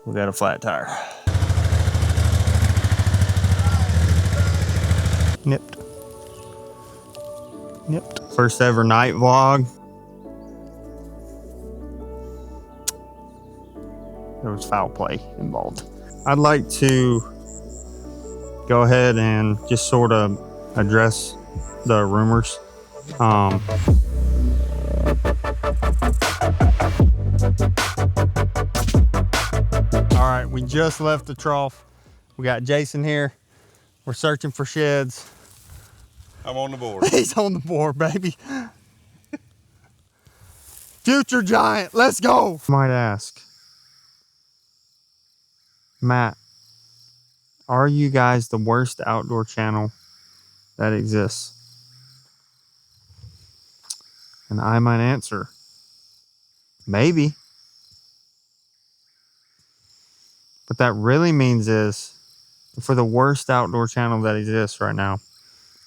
We got a flat tire. Nipped. First ever night vlog. There was foul play involved. I'd like to go ahead and just sort of address the rumors. All right, we just left the trough. We got Jason here. We're searching for sheds. I'm on the board. He's on the board, baby. Future giant, let's go. Might ask, Matt, are you guys the worst outdoor channel that exists? And I might answer, maybe. What that really means is, for the worst outdoor channel that exists right now,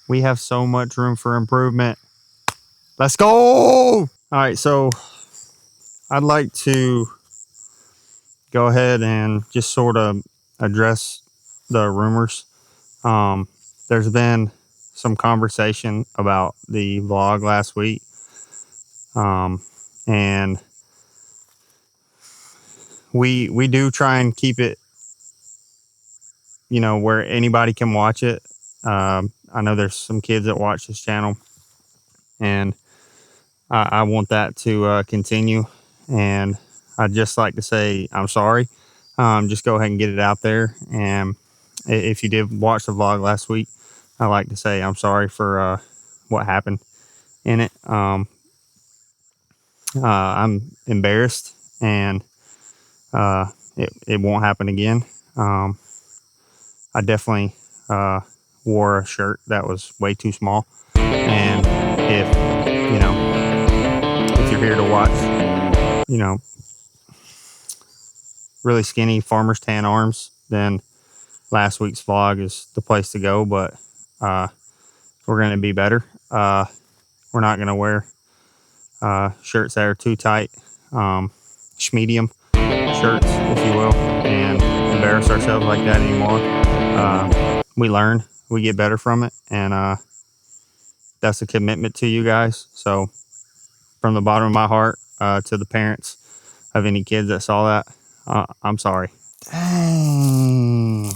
we have so much room for improvement. Let's go! All right, so I'd like to go ahead and just sort of address the rumors. There's been some conversation about the vlog last week. And we do try and keep it, you know, where anybody can watch it. I know there's some kids that watch this channel, and I want that to continue. And I'd just like to say I'm sorry. Just go ahead and get it out there. And if you did watch the vlog last week, I'd like to say I'm sorry for what happened in it. I'm embarrassed, and it won't happen again. I definitely wore a shirt that was way too small. And if you're here to watch, really skinny farmer's tan arms, then last week's vlog is the place to go. But we're going to be better. We're not going to wear shirts that are too tight, schmedium shirts, if you will, and embarrass ourselves like that anymore. We learn, we get better from it, and that's a commitment to you guys. So from the bottom of my heart, to the parents of any kids that saw that, I'm sorry. Dang.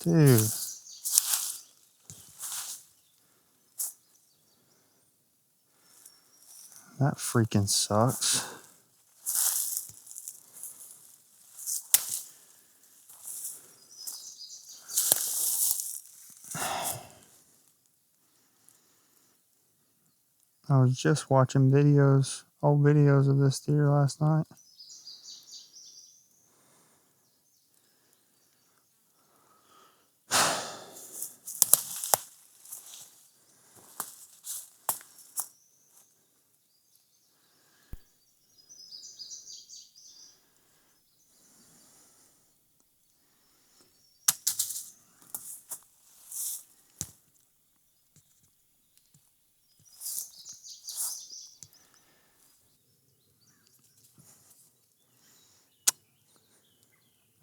Dude. That freaking sucks. I was just watching old videos of this deer last night.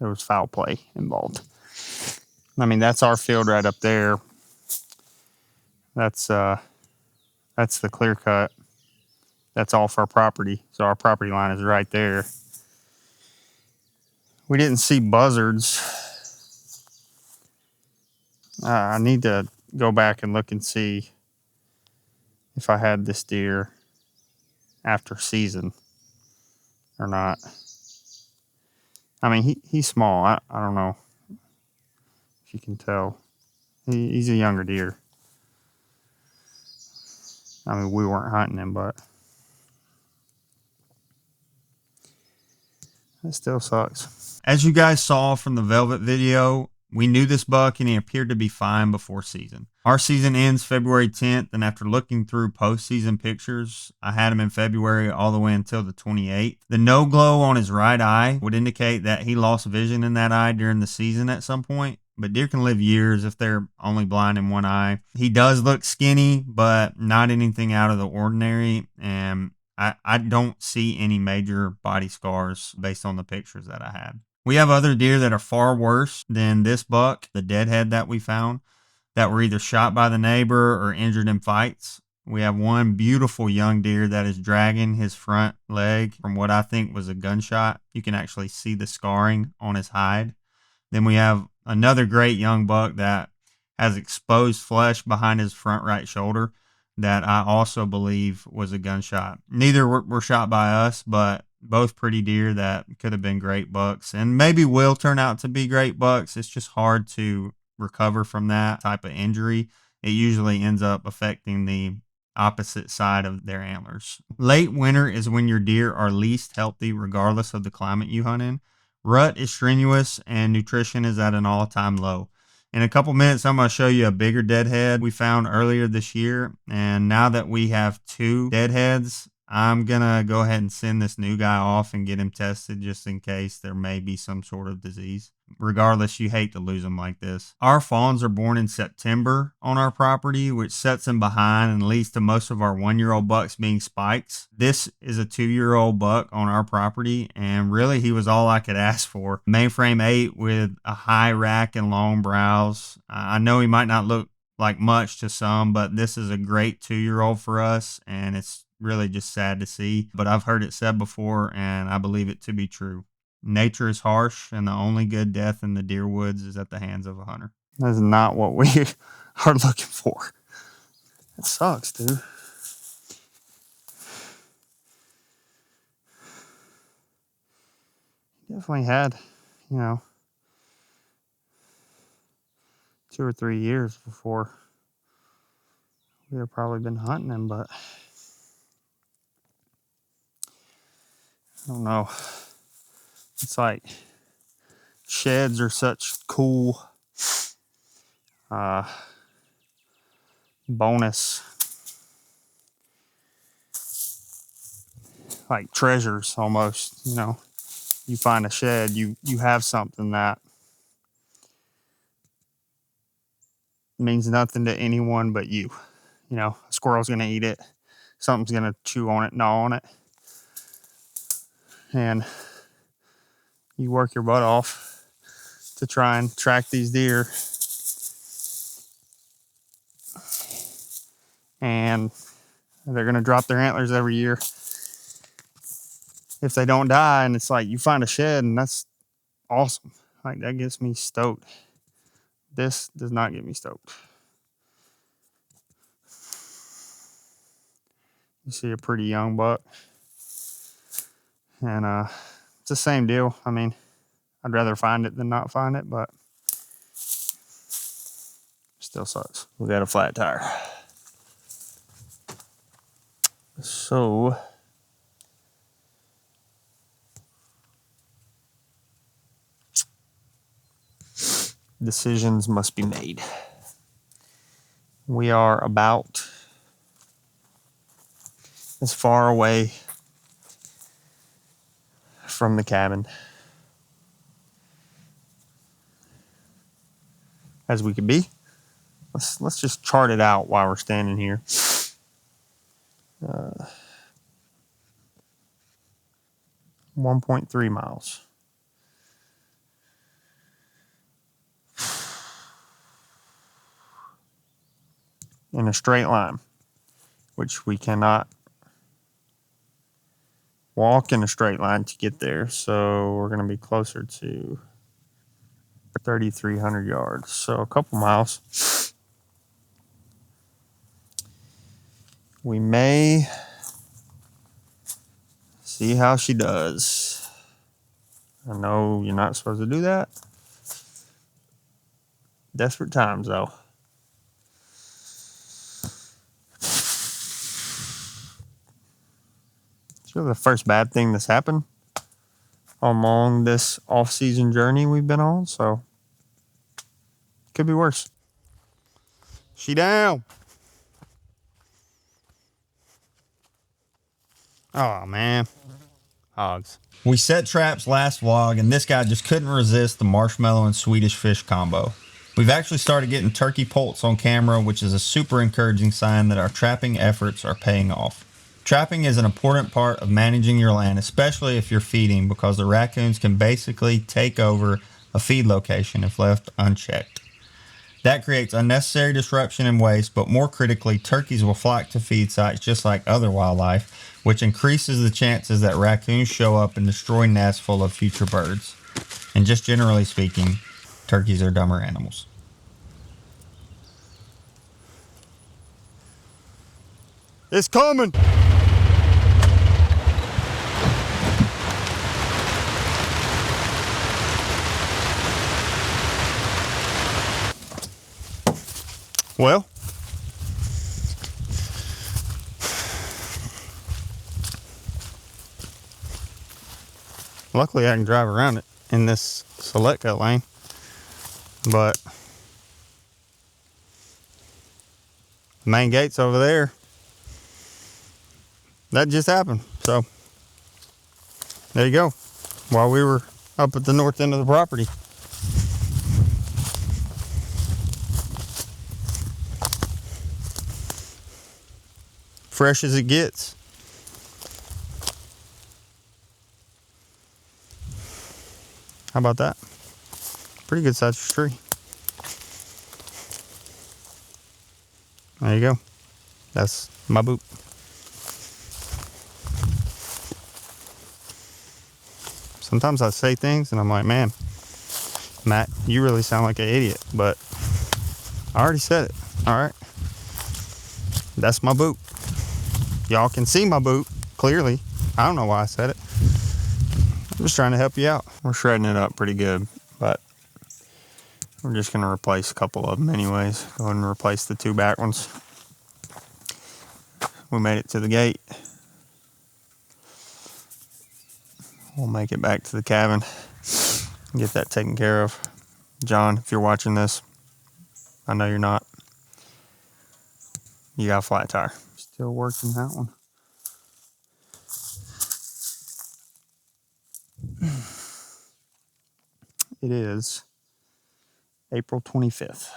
There was foul play involved. I mean, that's our field right up there. That's the clear cut. That's off our property. So our property line is right there. We didn't see buzzards. I need to go back and look and see if I had this deer after season or not. I mean, he's small. I don't know if you can tell. He's a younger deer. I mean, we weren't hunting him, but it still sucks. As you guys saw from the velvet video, we knew this buck and he appeared to be fine before season. Our season ends February 10th, and after looking through postseason pictures, I had him in February all the way until the 28th. The no glow on his right eye would indicate that he lost vision in that eye during the season at some point, but deer can live years if they're only blind in one eye. He does look skinny, but not anything out of the ordinary, and I don't see any major body scars based on the pictures that I had. We have other deer that are far worse than this buck, the deadhead that we found, that were either shot by the neighbor or injured in fights. We have one beautiful young deer that is dragging his front leg from what I think was a gunshot. You can actually see the scarring on his hide. Then we have another great young buck that has exposed flesh behind his front right shoulder that I also believe was a gunshot. Neither were shot by us, but both pretty deer that could have been great bucks and maybe will turn out to be great bucks. It's just hard to recover from that type of injury. It usually ends up affecting the opposite side of their antlers. Late winter is when your deer are least healthy regardless of the climate you hunt in. Rut is strenuous and nutrition is at an all-time low. In a couple minutes, I'm going to show you a bigger deadhead we found earlier this year. And now that we have 2 deadheads, I'm going to go ahead and send this new guy off and get him tested just in case there may be some sort of disease. Regardless, you hate to lose them like this. Our fawns are born in September on our property, which sets them behind and leads to most of our 1-year-old bucks being spikes. This is a 2-year-old buck on our property, and really he was all I could ask for. Mainframe 8 with a high rack and long brows. I know he might not look like much to some, but this is a great 2-year-old for us, and it's really just sad to see. But I've heard it said before, and I believe it to be true. Nature is harsh, and the only good death in the deer woods is at the hands of a hunter. That's not what we are looking for. It sucks, dude. Definitely had, 2 or 3 years before we would have probably been hunting him, but I don't know. It's like sheds are such cool bonus, like treasures almost. You find a shed, you have something that means nothing to anyone but you. A squirrel's gonna eat it, something's gonna chew on it, gnaw on it, and you work your butt off to try and track these deer, and they're going to drop their antlers every year if they don't die. And it's like you find a shed, and that's awesome. Like, that gets me stoked. This does not get me stoked. You see a pretty young buck, and it's the same deal. I mean, I'd rather find it than not find it, but still sucks. We got a flat tire. So decisions must be made. We are about as far away from the cabin as we could be. Let's just chart it out while we're standing here. 1.3 miles. In a straight line, which we cannot walk in a straight line to get there. So we're going to be closer to 3,300 yards. So a couple miles. We may see how she does. I know you're not supposed to do that. Desperate times, though. It's really the first bad thing that's happened along this off-season journey we've been on, so could be worse. She down. Oh, man. Hogs. We set traps last vlog, and this guy just couldn't resist the marshmallow and Swedish fish combo. We've actually started getting turkey poults on camera, which is a super encouraging sign that our trapping efforts are paying off. Trapping is an important part of managing your land, especially if you're feeding, because the raccoons can basically take over a feed location if left unchecked. That creates unnecessary disruption and waste, but more critically, turkeys will flock to feed sites just like other wildlife, which increases the chances that raccoons show up and destroy nests full of future birds. And just generally speaking, turkeys are dumber animals. It's coming! Well, luckily I can drive around it in this select cut lane, but the main gate's over there. That just happened, so there you go. While we were up at the north end of the property. Fresh as it gets. How about that? Pretty good sized tree. There you go. That's my boot. Sometimes I say things and I'm like, man, Matt, you really sound like an idiot, but I already said it. All right. That's my boot. Y'all can see my boot clearly. I don't know why I said it. I'm just trying to help you out. We're shredding it up pretty good, but we're just going to replace a couple of them anyways. Go ahead and replace the two back ones. We made it to the gate. We'll make it back to the cabin and get that taken care of. John, if you're watching this, I know you're not. You got a flat tire. Still working that one. It is April 25th.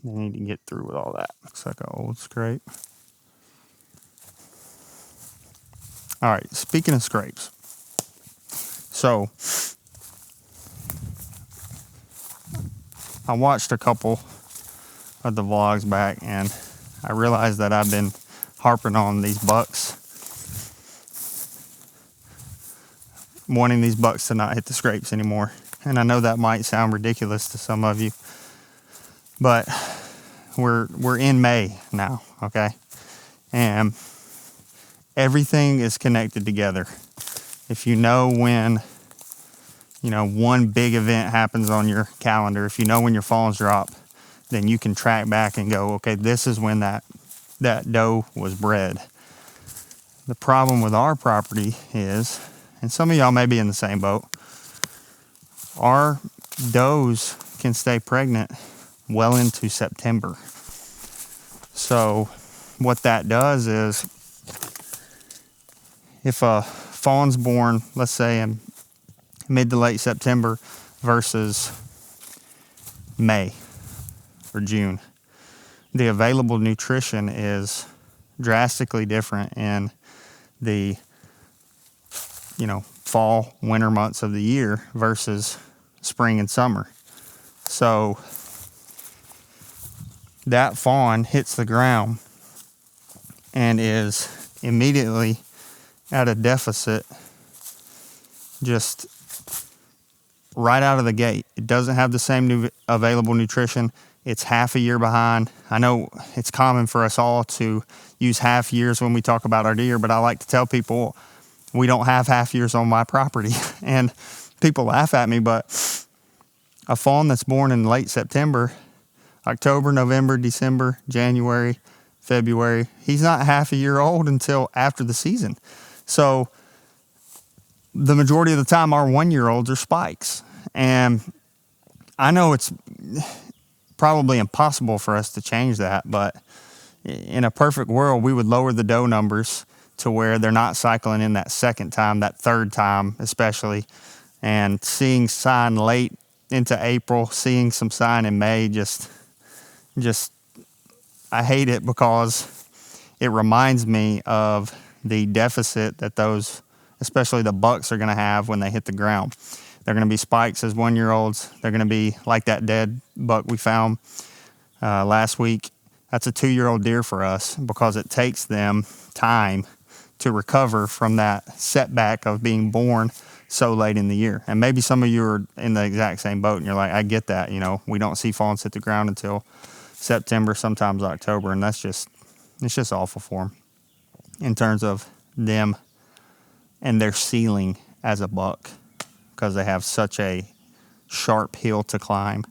They need to get through with all that. Looks like an old scrape. All right, speaking of scrapes. So, I watched a couple of the vlogs back and I realized that I've been harping on these bucks. Wanting these bucks to not hit the scrapes anymore. And I know that might sound ridiculous to some of you, but we're in May now, okay? And everything is connected together. If you know when, one big event happens on your calendar, if you know when your fawns drop, then you can track back and go, okay, this is when that doe was bred. The problem with our property is, and some of y'all may be in the same boat, our does can stay pregnant well into September. So what that does is, if a fawn's born, let's say in mid to late September versus May or June, the available nutrition is drastically different in the fall, winter months of the year versus spring and summer. So that fawn hits the ground and is immediately at a deficit just right out of the gate. It doesn't have the same available nutrition. It's half a year behind. I know it's common for us all to use half years when we talk about our deer, but I like to tell people we don't have half years on my property. And people laugh at me, but a fawn that's born in late September, October, November, December, January, February, he's not half a year old until after the season. So the majority of the time, our 1-year-olds are spikes. And I know it's probably impossible for us to change that, but in a perfect world, we would lower the doe numbers to where they're not cycling in that second time, that third time especially, and seeing sign late into April, seeing some sign in May, just just, I hate it because it reminds me of the deficit that those, especially the bucks, are going to have when they hit the ground. They're going to be spikes as 1-year-olds. They're going to be like that dead buck we found last week. That's a 2-year-old deer for us because it takes them time to recover from that setback of being born so late in the year. And maybe some of you are in the exact same boat and you're like, I get that. You know, we don't see fawns hit the ground until September, sometimes October, and it's just awful for them in terms of them and their ceiling as a buck, because they have such a sharp hill to climb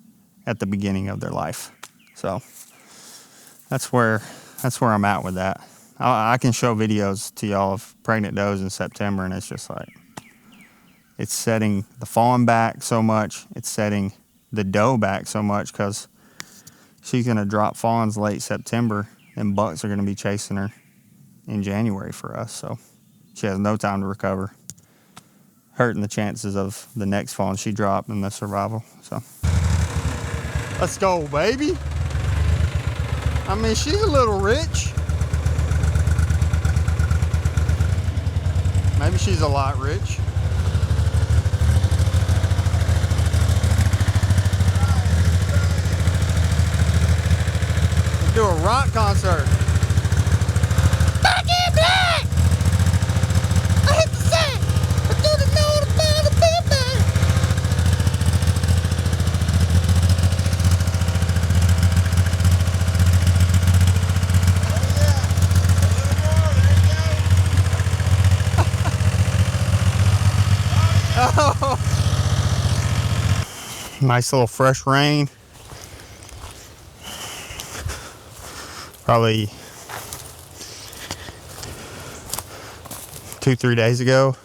at the beginning of their life. So that's where I'm at with that. I can show videos to y'all of pregnant does in September, and it's just like, it's setting the fawn back so much. It's setting the doe back so much because she's going to drop fawns late September, and bucks are going to be chasing her in January for us. So she has no time to recover, hurting the chances of the next fawn she dropped in the survival. So let's go, baby. I mean, she's a little rich. Maybe she's a lot rich. Let's do a rock concert. Back in black! I hit the sack! I do the note about a bit back! Oh, nice little fresh rain. Probably 2-3 days ago.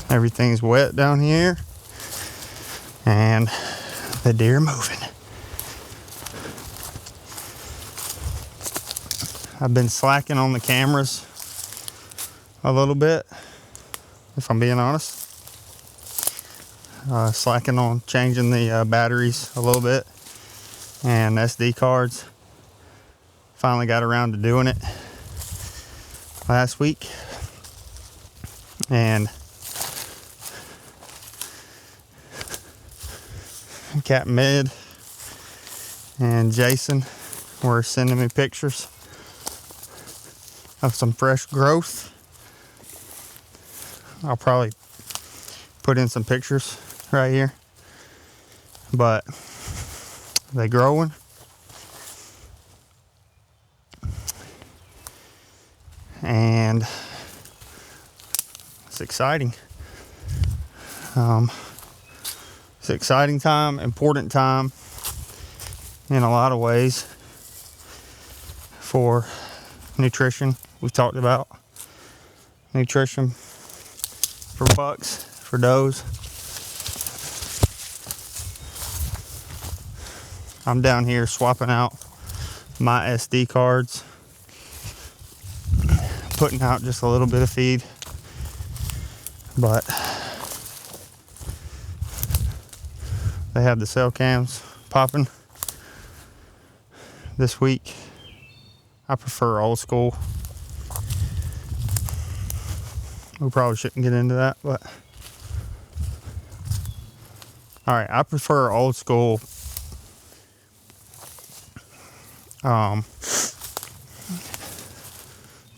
Everything's wet down here, and the deer moving. I've been slacking on the cameras a little bit, if I'm being honest. Slacking on changing the batteries a little bit and SD cards. Finally got around to doing it last week, and Captain Mid and Jason were sending me pictures of some fresh growth. I'll probably put in some pictures right here, but they growing. And it's exciting. It's an exciting time, important time in a lot of ways for nutrition. We've talked about nutrition for bucks, for does. I'm down here swapping out my SD cards, putting out just a little bit of feed, but they have the cell cams popping this week. I prefer old school. We probably shouldn't get into that, but all right, I prefer old school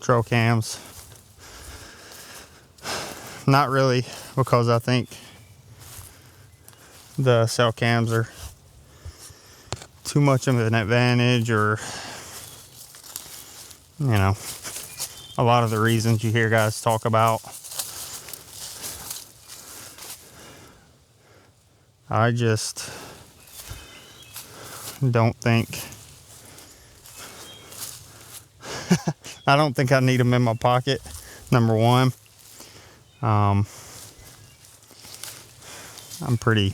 trail cams. Not really, because I think the cell cams are too much of an advantage, or you know, a lot of the reasons you hear guys talk about. I just don't think I don't think I need them in my pocket, number one. I'm pretty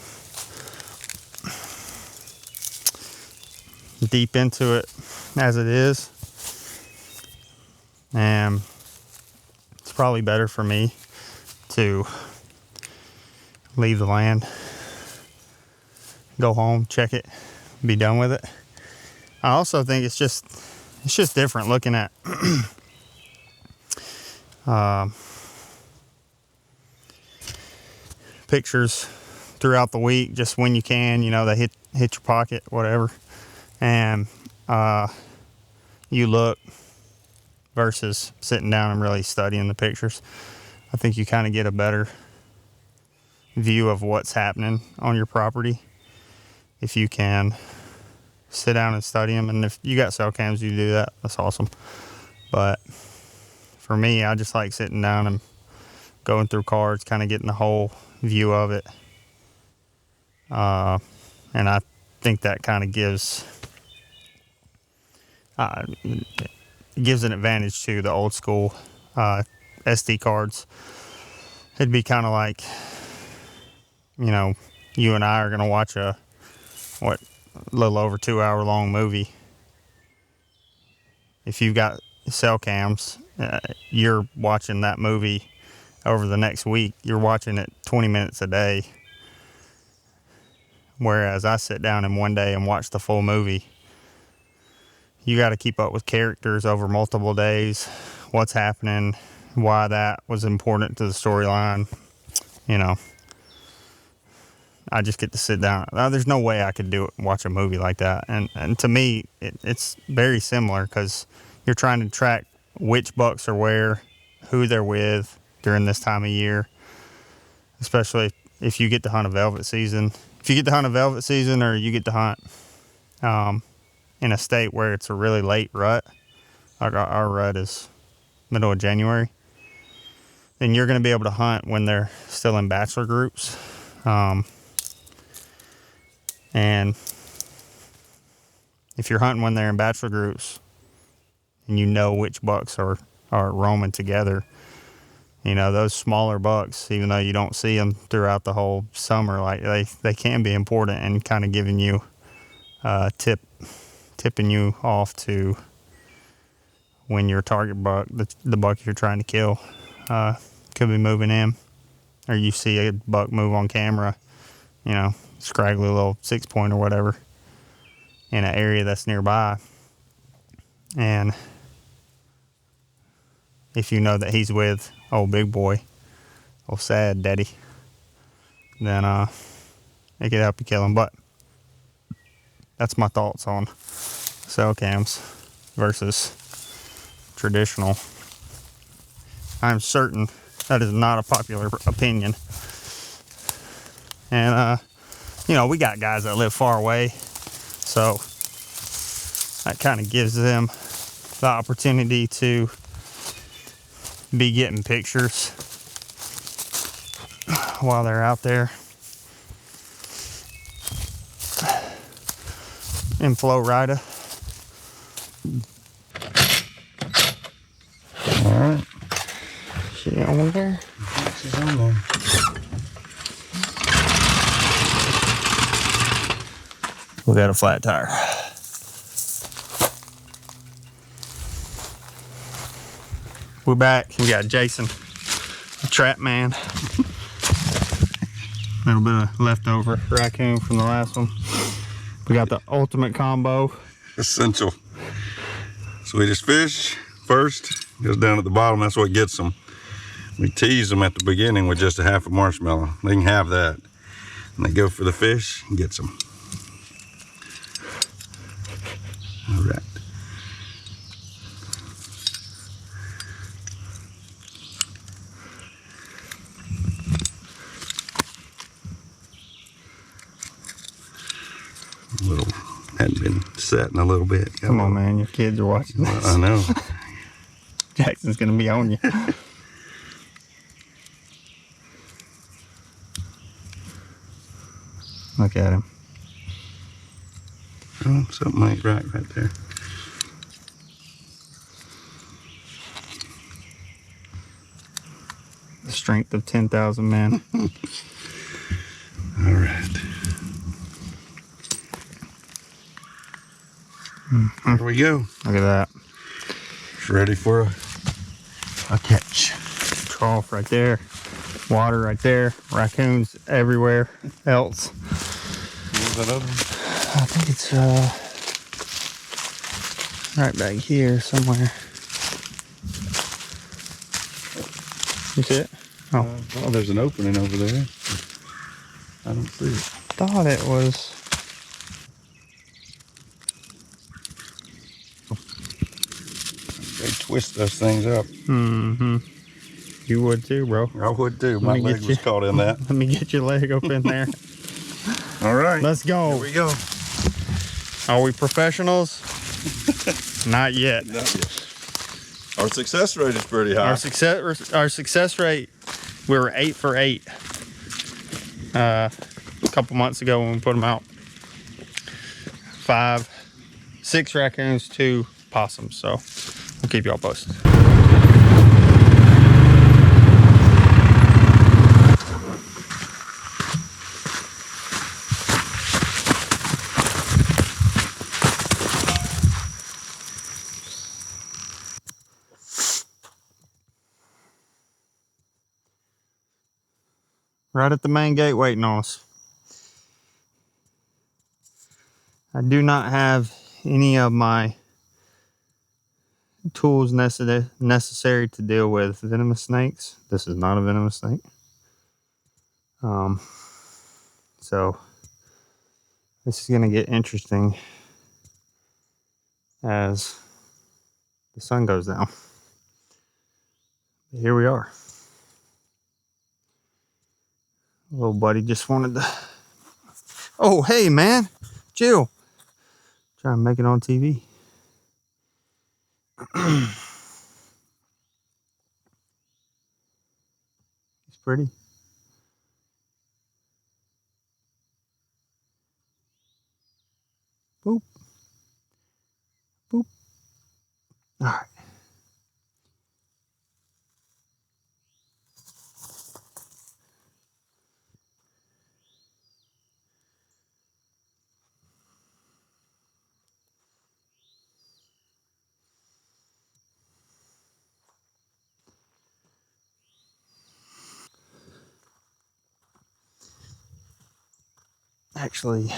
deep into it as it is, and it's probably better for me to leave the land, go home, check it, be done with it. I also think it's just different looking at pictures throughout the week, just when you can, you know, they hit your pocket, whatever, and you look versus sitting down and really studying the pictures. I think you kind of get a better view of what's happening on your property if you can sit down and study them. And if you got cell cams, you do that, that's awesome. But for me, I just like sitting down and going through cards, kind of getting the whole view of it. And I think that kind of gives an advantage to the old school SD cards. It'd be kind of like, you know, you and I are going to watch a little over 2 hour long movie. If you've got cell cams, you're watching that movie over the next week. You're watching it 20 minutes a day. Whereas I sit down in one day and watch the full movie. You got to keep up with characters over multiple days, what's happening, why that was important to the storyline. You know, I just get to sit down. There's no way I could watch a movie like that. And to me, it's very similar, because you're trying to track which bucks are where, who they're with during this time of year, especially if you get to hunt a velvet season. If you get to hunt a velvet season, or you get to hunt in a state where it's a really late rut, like our rut is middle of January, then you're going to be able to hunt when they're still in bachelor groups. And if you're hunting when they're in bachelor groups and you know which bucks are roaming together, you know, those smaller bucks, even though you don't see them throughout the whole summer, like they can be important and kind of giving you tipping you off to when your target buck, the buck you're trying to kill, could be moving in, or you see a buck move on camera, you know, scraggly little 6-point or whatever in an area that's nearby. And if you know that he's with old big boy, old sad daddy, then it could help you kill him. But that's my thoughts on cell cams versus traditional. I'm certain that is not a popular opinion. And you know, we got guys that live far away, so that kind of gives them the opportunity to be getting pictures while they're out there in Florida. All right. She on there? She's on there. We got a flat tire. We're back. We got Jason, the trap man. A little bit of leftover raccoon from the last one. We got the ultimate combo. Essential. Swedish fish first, goes down at the bottom. That's what gets them. We tease them at the beginning with just a half a marshmallow. They can have that. And they go for the fish and gets them. All right. Hadn't been set in a little bit. Come on, man. Your kids are watching this. I know. Jackson's going to be on you. Look at him. Oh, something ain't right there. The strength of 10,000 men. All right. Mm-hmm. Here we go. Look at that. It's ready for a catch. Trough right there. Water right there. Raccoons everywhere else. What was that other one? I think it's right back here somewhere. You see it? Oh, there's an opening over there. I don't see it. Thought it was. They twist those things up. Mm-hmm. You would too, bro. I would too. My leg was caught in that. Let me get your leg up in there. All right. Let's go. Here we go. Are we professionals? Not yet. Not yet. Our success rate is pretty high. Our success rate, we were 8 for 8 a couple months ago when we put them out. 6 raccoons, 2 possums. So we'll keep y'all posted. Right at the main gate waiting on us. I do not have any of my tools necessary to deal with venomous snakes. This is not a venomous snake. So this is going to get interesting as the sun goes down. Here we are. Little buddy just wanted to. Oh, hey, man. Chill. Trying to make it on TV. It's pretty. Boop. Boop. All right. Actually,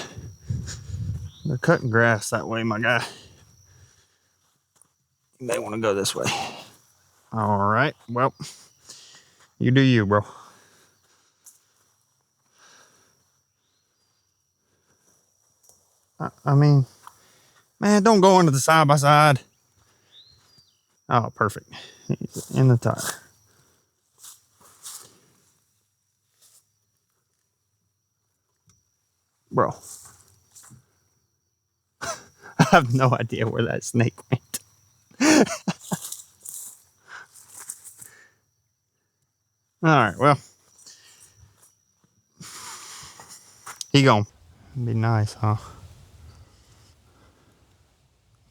they're cutting grass that way, my guy. You may want to go this way. All right. Well, you do you, bro. I mean, man, don't go into the side by side. Oh, perfect. He's in the tire. Bro. I have no idea where that snake went. All right, well. He gone. Be nice, huh?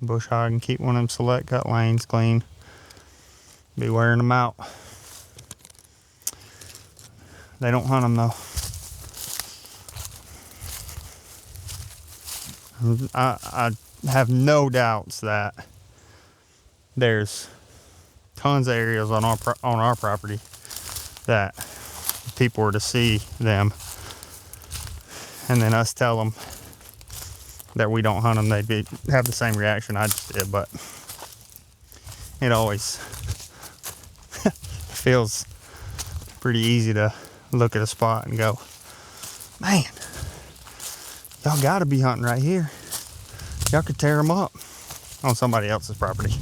Bush hog and keep one of them select cut lanes clean. Be wearing them out. They don't hunt them though. I have no doubts that there's tons of areas on our property that if people were to see them and then us tell them that we don't hunt them, they'd have the same reaction I just did. But it always feels pretty easy to look at a spot and go, man, y'all gotta be hunting right here. Y'all could tear them up on somebody else's property.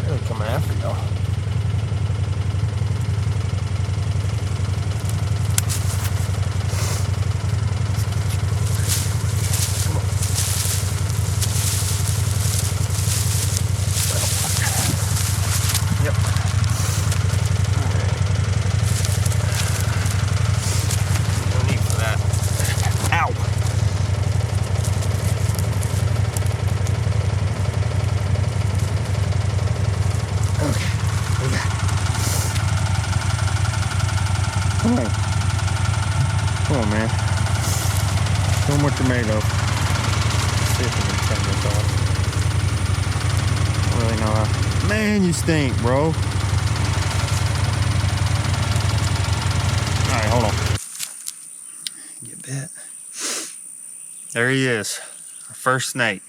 They're coming after y'all. Come on, man. Show them what you're made of. See if we can turn this off. I don't really know how. Man, you stink, bro. There he is, our first snake.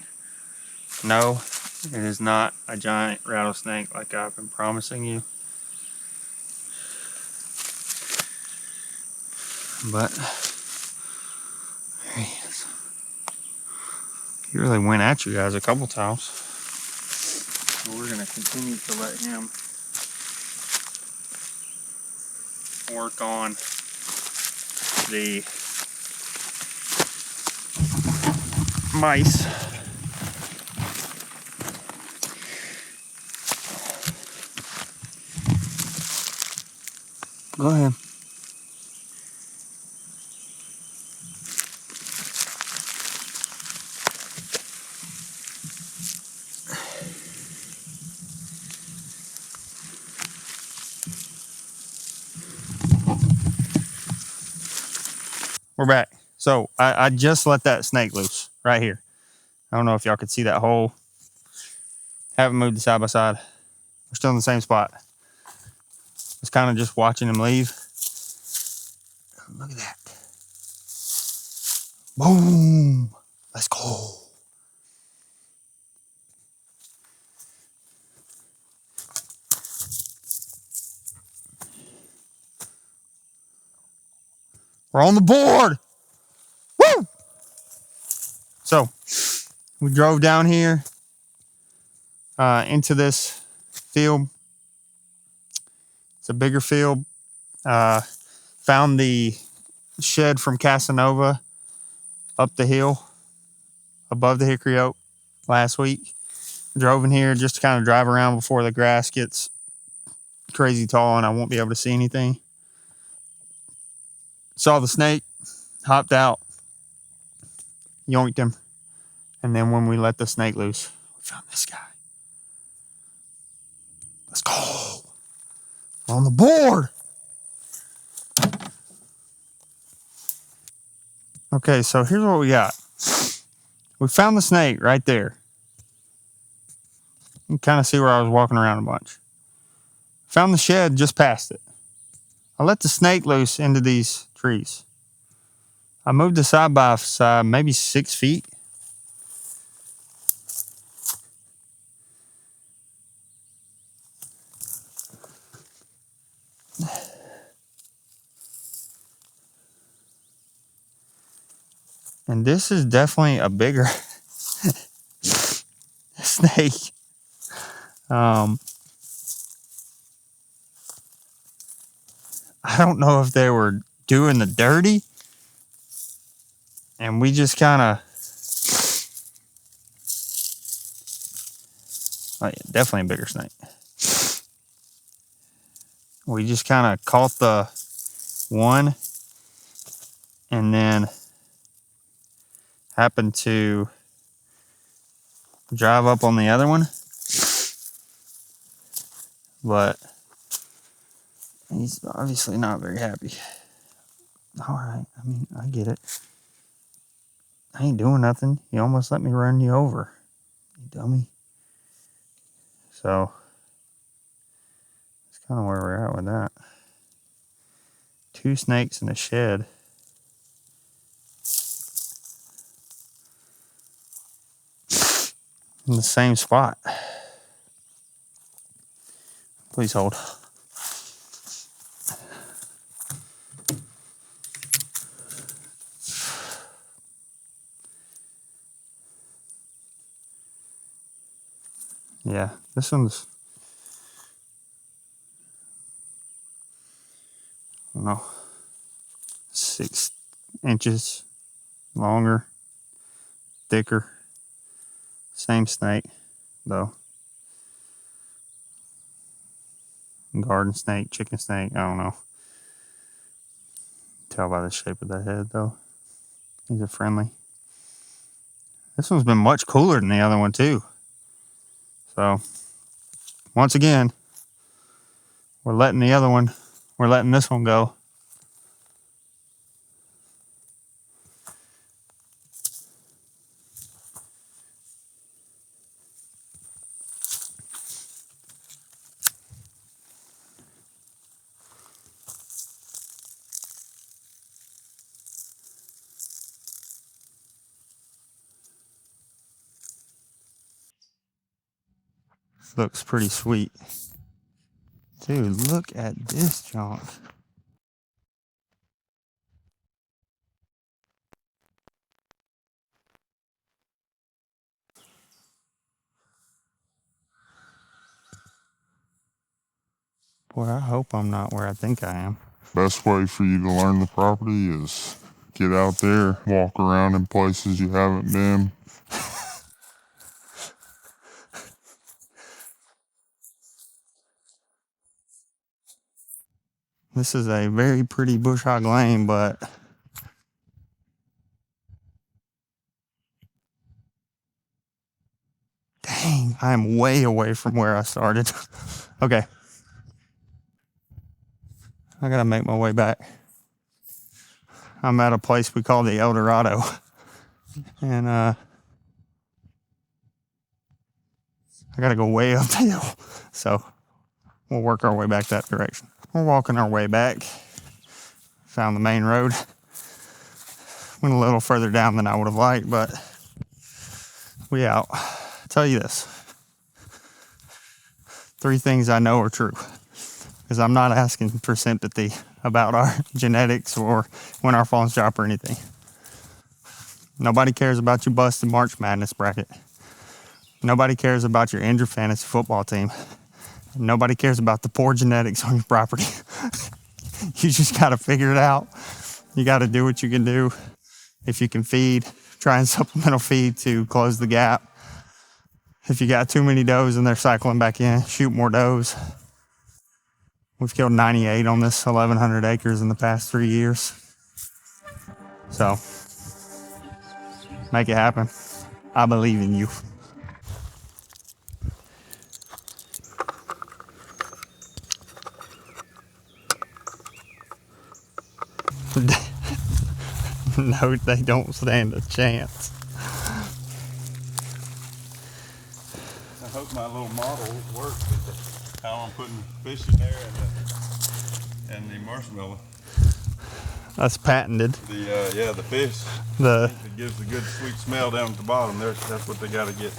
No, it is not a giant rattlesnake like I've been promising you. But there he is. He really went at you guys a couple times. So we're going to continue to let him work on the mice. Go ahead. We're back. So I just let that snake loose right here. I don't know if y'all could see that hole. Haven't moved the side by side. We're still in the same spot. Just kind of just watching him leave. Look at that. Boom. Let's go. We're on the board. Woo! So we drove down here into this field. It's a bigger field. Found the shed from Casanova up the hill above the hickory oak last week. Drove in here just to kind of drive around before the grass gets crazy tall and I won't be able to see anything. Saw the snake, hopped out, yoinked him, and then when we let the snake loose, we found this guy. Let's go. We're on the board. Okay, so here's what we got. We found the snake right there. You can kind of see where I was walking around a bunch. Found the shed just past it. I let the snake loose into these trees. I moved the side by side maybe 6 feet. And this is definitely a bigger snake. I don't know if they were doing the dirty and we just kind of, oh yeah, definitely a bigger snake. We just kind of caught the one and then happened to drive up on the other one. But he's obviously not very happy. All right, I mean, I get it. I ain't doing nothing. You almost let me run you over, you dummy. So that's kind of where we're at with that. 2 snakes in a shed. In the same spot. Please hold. Yeah, this one's, I don't know, 6 inches longer, thicker. Same snake, though. Garden snake, chicken snake, I don't know. Tell by the shape of the head, though. These are friendly. This one's been much cooler than the other one, too. So, once again, we're letting this one go. looks pretty sweet. Dude, look at this junk. Boy, I hope I'm not where I think I am. Best way for you to learn the property is get out there, walk around in places you haven't been. This is a very pretty bush hog lane, but dang, I am way away from where I started. Okay. I gotta make my way back. I'm at a place we call the El Dorado. And I gotta go way up the hill. So we'll work our way back that direction. We're walking our way back. Found the main road. Went a little further down than I would have liked, but we out. I'll tell you this. 3 things I know are true. Because I'm not asking for sympathy about our genetics or when our fawns drop or anything. Nobody cares about your busted March Madness bracket. Nobody cares about your injured fantasy football team. Nobody cares about the poor genetics on your property. You just got to figure it out. You got to do what you can do. If you can feed, try and supplemental feed to close the gap. If you got too many does and they're cycling back in, shoot more does. We've killed 98 on this 1,100 acres in the past 3 years. So, make it happen. I believe in you. No, they don't stand a chance. I hope my little model works with how I'm putting fish in there and the marshmallow. That's patented. The fish. It gives a good sweet smell down at the bottom. That's what they got to get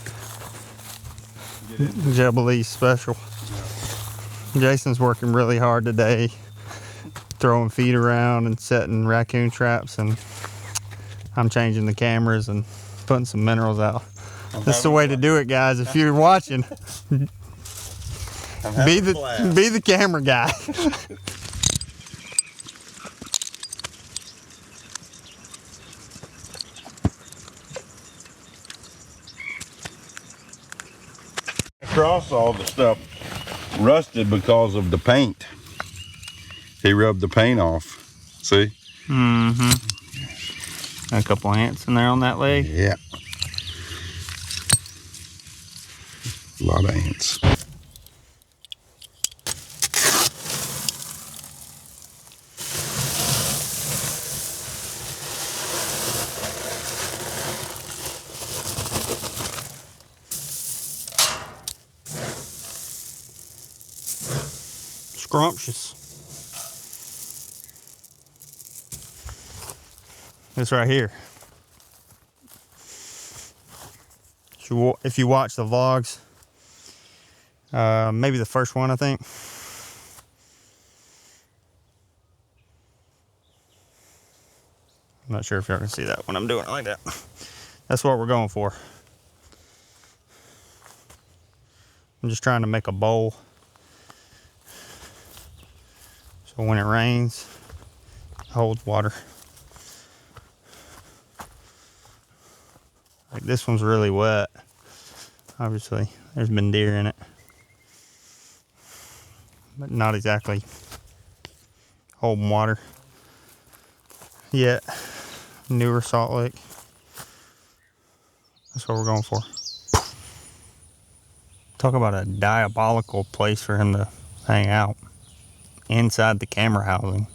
into. Jubilee special. Yeah. Jason's working really hard today, throwing feed around and setting raccoon traps, and I'm changing the cameras and putting some minerals out. That's the way to do it, guys. If you're watching, be the camera guy. Across all the stuff rusted because of the paint. He rubbed the paint off. See? Mm-hmm. A couple ants in there on that leg. Yeah. A lot of ants. Scrumptious. This right here. If you watch the vlogs, maybe the first one, I think. I'm not sure if y'all can see that when I'm doing it like that. That's what we're going for. I'm just trying to make a bowl. So when it rains, it holds water. Like this one's really wet. Obviously, there's been deer in it. But not exactly holding water yet. Newer Salt Lake. That's what we're going for. Talk about a diabolical place for him to hang out. Inside the camera housing.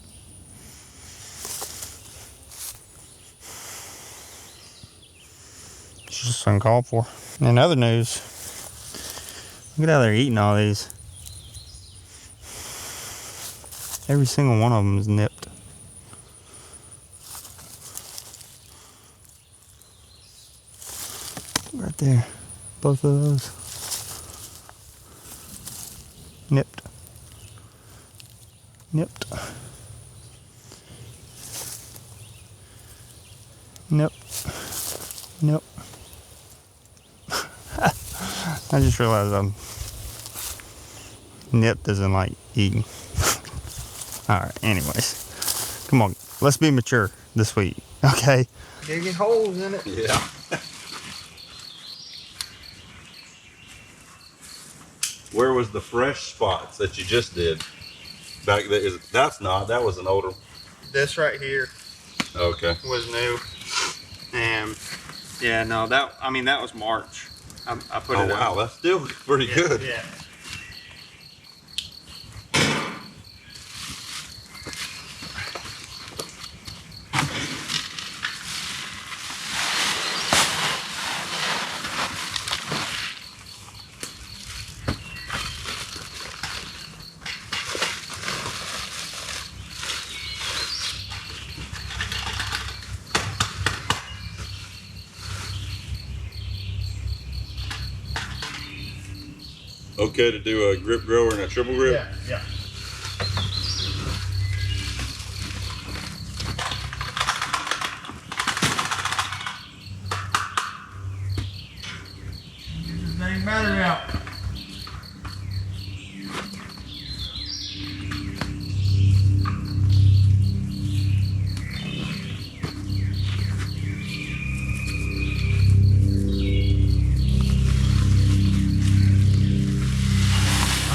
It's just uncalled for. In other news, look at how they're eating all these. Every single one of them is nipped. Right there. Both of those. Nipped. Nipped. Nope. Nope. I just realized I'm nipped isn't like eating. Alright, anyways. Come on, let's be mature this week, okay? Digging holes in it. Yeah. Where was the fresh spots that you just did? Back there, that was an older. This right here Okay. was new. And yeah, no, that was March. I put Oh it wow, out. that's still pretty good. Yeah. Okay to do a grip grower and a triple grip? Yeah. This dang battery out.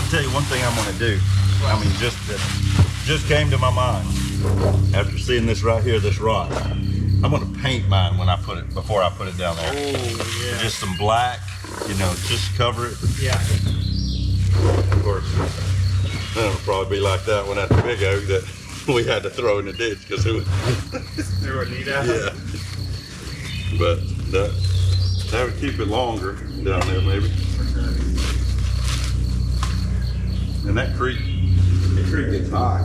I'll tell you one thing I'm gonna do. I mean, just came to my mind after seeing this right here, this rock. I'm gonna paint mine before I put it down there. Oh yeah. Just some black, just cover it. Yeah. Of course, it'll probably be like that one at the big oak that we had to throw in the ditch because it was. They would need that. Yeah. But that would keep it longer down there maybe. And that creek gets high.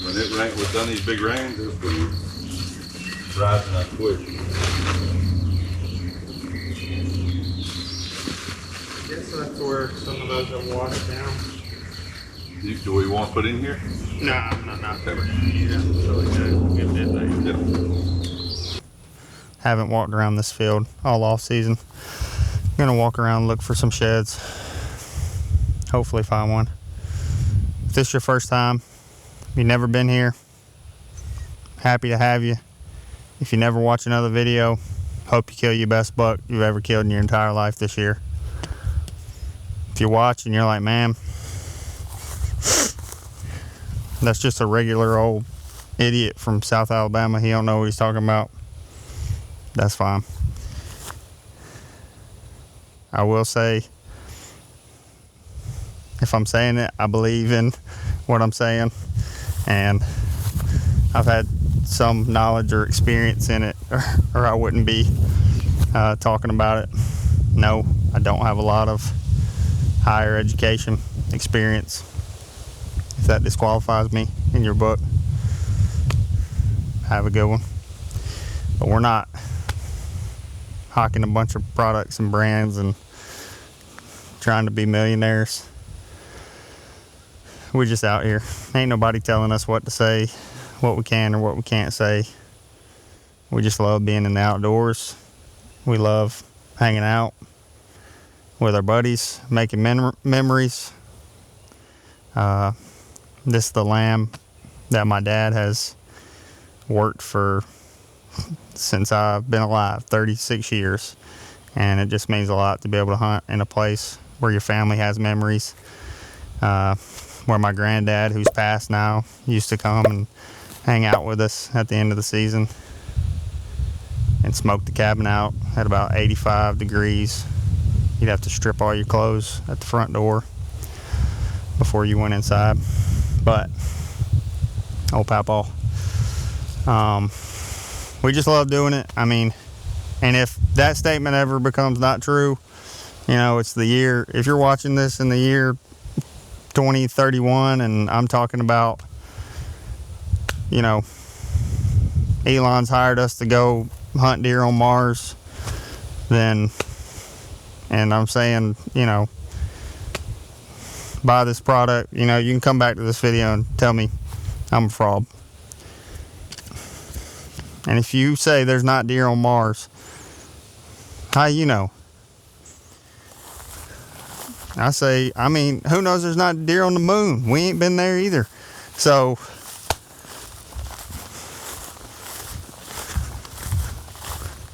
When it rained, we've done these big rains, it's been rising up quick. I guess that's where some of those have washed down. Do we want to put in here? No. Yeah, so good bit there. Yeah. Haven't walked around this field all off season. Gonna walk around and look for some sheds. Hopefully find one. If this is your first time, you've never been here, happy to have you. If you never watch another video, hope you kill your best buck you've ever killed in your entire life this year. If you watch and you're like, man, that's just a regular old idiot from South Alabama, he don't know what he's talking about, that's fine. I will say, if I'm saying it, I believe in what I'm saying, and I've had some knowledge or experience in it, or I wouldn't be talking about it. No, I don't have a lot of higher education experience, if that disqualifies me in your book. Have a good one. But we're not hawking a bunch of products and brands and trying to be millionaires. We're just out here. Ain't nobody telling us what to say, what we can or what we can't say. We just love being in the outdoors. We love hanging out with our buddies, making memories. This is the lamb that my dad has worked for since I've been alive, 36 years. And it just means a lot to be able to hunt in a place where your family has memories. Where my granddad, who's passed now, used to come and hang out with us at the end of the season and smoke the cabin out at about 85 degrees. You'd have to strip all your clothes at the front door before you went inside. But, old Papaw. We just love doing it. I mean, and if that statement ever becomes not true, it's the year, if you're watching this in the year 2031 and I'm talking about, Elon's hired us to go hunt deer on Mars, then And I'm saying, you know, buy this product. You know, you can come back to this video and tell me I'm a fraud. And if you say there's not deer on Mars, how you know? I say, I mean, who knows there's not deer on the moon? We ain't been there either. So,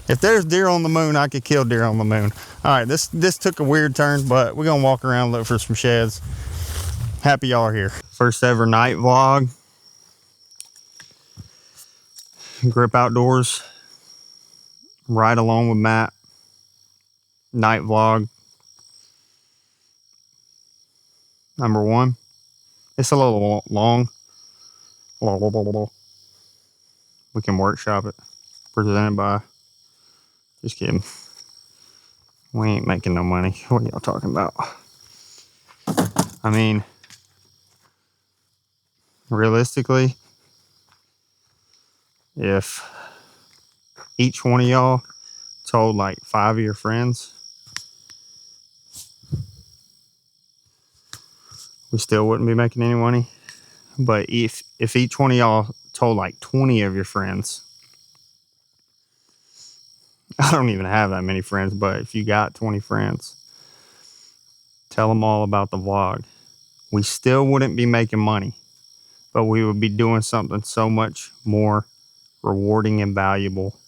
if there's deer on the moon, I could kill deer on the moon. All right, this took a weird turn, but we're going to walk around and look for some sheds. Happy y'all are here. First ever night vlog. Grip Outdoors. Right along with Matt. Night vlog. Number 1. It's a little long. We can workshop it. Presented by... Just kidding. We ain't making no money. What are y'all talking about? I mean, realistically, if each one of y'all told like 5 of your friends, we still wouldn't be making any money. But if each one of y'all told like 20 of your friends, I don't even have that many friends, but if you got 20 friends, tell them all about the vlog. We still wouldn't be making money, but we would be doing something so much more rewarding and valuable,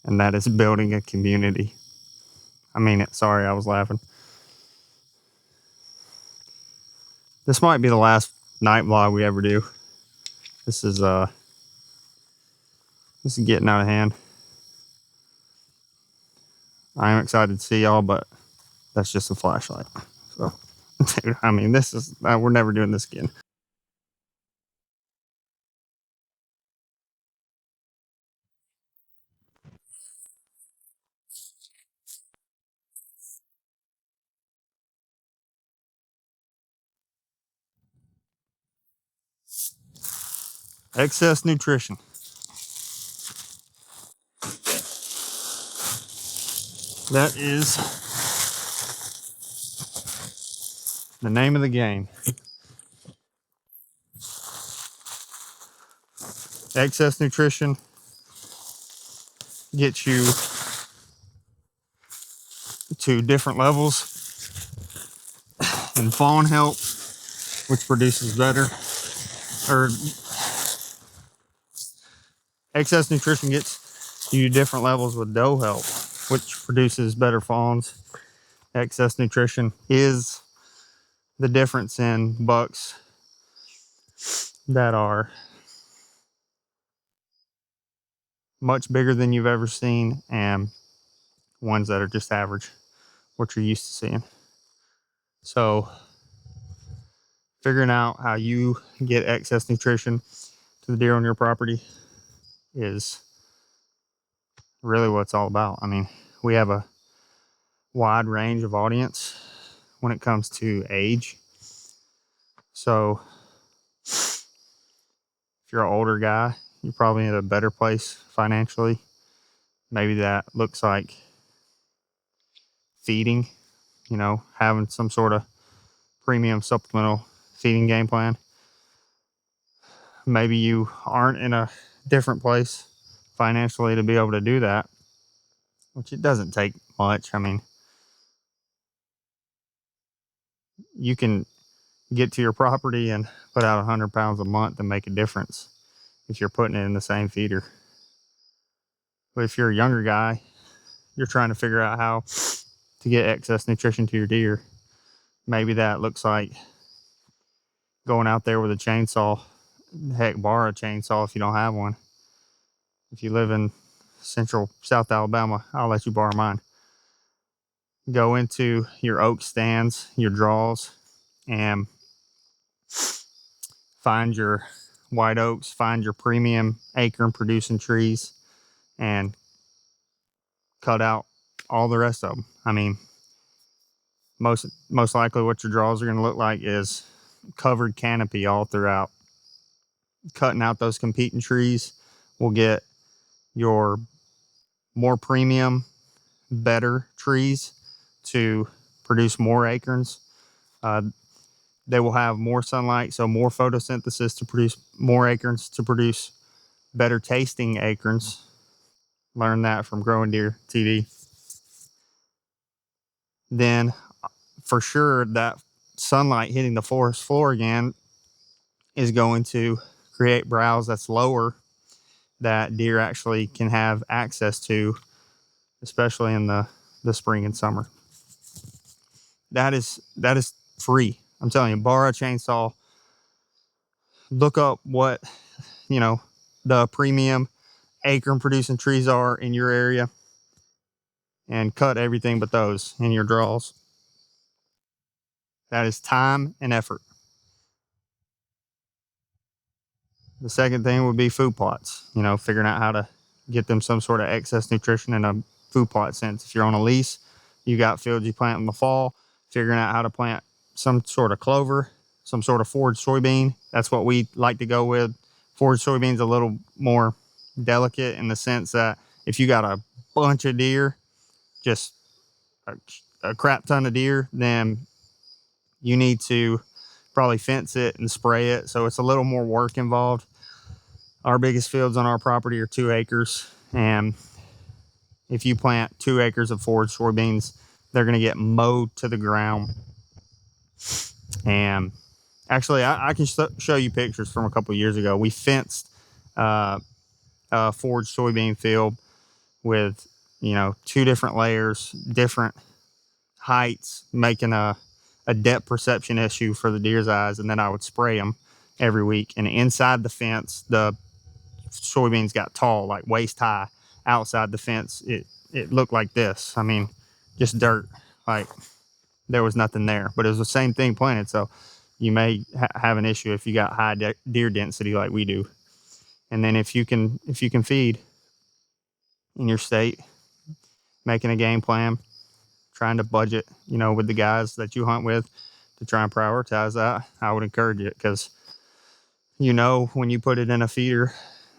and that is building a community. I mean it. Sorry, I was laughing. This might be the last night vlog we ever do. This is getting out of hand. I am excited to see y'all, but that's just a flashlight. So, dude, I mean, this is we're never doing this again. Excess nutrition. That is the name of the game. Excess nutrition gets you to different levels in fawn help, which produces better, or excess nutrition gets you different levels with doe help, which produces better fawns. Excess nutrition is the difference in bucks that are much bigger than you've ever seen and ones that are just average, what you're used to seeing. So figuring out how you get excess nutrition to the deer on your property is really what it's all about. I mean, we have a wide range of audience when it comes to age. So if you're an older guy, you're probably in a better place financially. Maybe that looks like feeding, you know, having some sort of premium supplemental feeding game plan. Maybe you aren't in a different place financially to be able to do that, which it doesn't take much. I mean, you can get to your property and put out 100 pounds a month and make a difference if you're putting it in the same feeder. But if you're a younger guy, you're trying to figure out how to get excess nutrition to your deer. Maybe that looks like going out there with a chainsaw. Heck, borrow a chainsaw if you don't have one. If you live in central South Alabama, I'll let you borrow mine. Go into your oak stands, your draws, and find your white oaks, find your premium acorn producing trees, and cut out all the rest of them. I mean, most likely what your draws are going to look like is covered canopy all throughout. Cutting out those competing trees will get your more premium, better trees to produce more acorns. They will have more sunlight, so more photosynthesis to produce more acorns, to produce better tasting acorns. Learn that from Growing Deer TV. Then for sure that sunlight hitting the forest floor again is going to create browse that's lower that deer actually can have access to, especially in the spring and summer. That is free. I'm telling you, borrow a chainsaw, look up what, the premium acorn producing trees are in your area, and cut everything but those in your draws. That is time and effort. The second thing would be food plots, figuring out how to get them some sort of excess nutrition in a food plot sense. If you're on a lease, you got fields you plant in the fall, figuring out how to plant some sort of clover, some sort of forage soybean. That's what we like to go with. Forage soybean's a little more delicate in the sense that if you got a bunch of deer, just a crap ton of deer, then you need to probably fence it and spray it. So it's a little more work involved. Our biggest fields on our property are 2 acres. And if you plant 2 acres of forage soybeans, they're going to get mowed to the ground. And actually, I can show you pictures from a couple of years ago. We fenced a forage soybean field with, 2 different layers, different heights, making a depth perception issue for the deer's eyes. And then I would spray them every week. And inside the fence, the soybeans got tall, like waist high. Outside the fence, it looked like this. I mean, just dirt. Like there was nothing there. But it was the same thing planted. So you may have an issue if you got high deer density like we do. And then if you can feed in your state, making a game plan, trying to budget, with the guys that you hunt with to try and prioritize that, I would encourage it, because when you put it in a feeder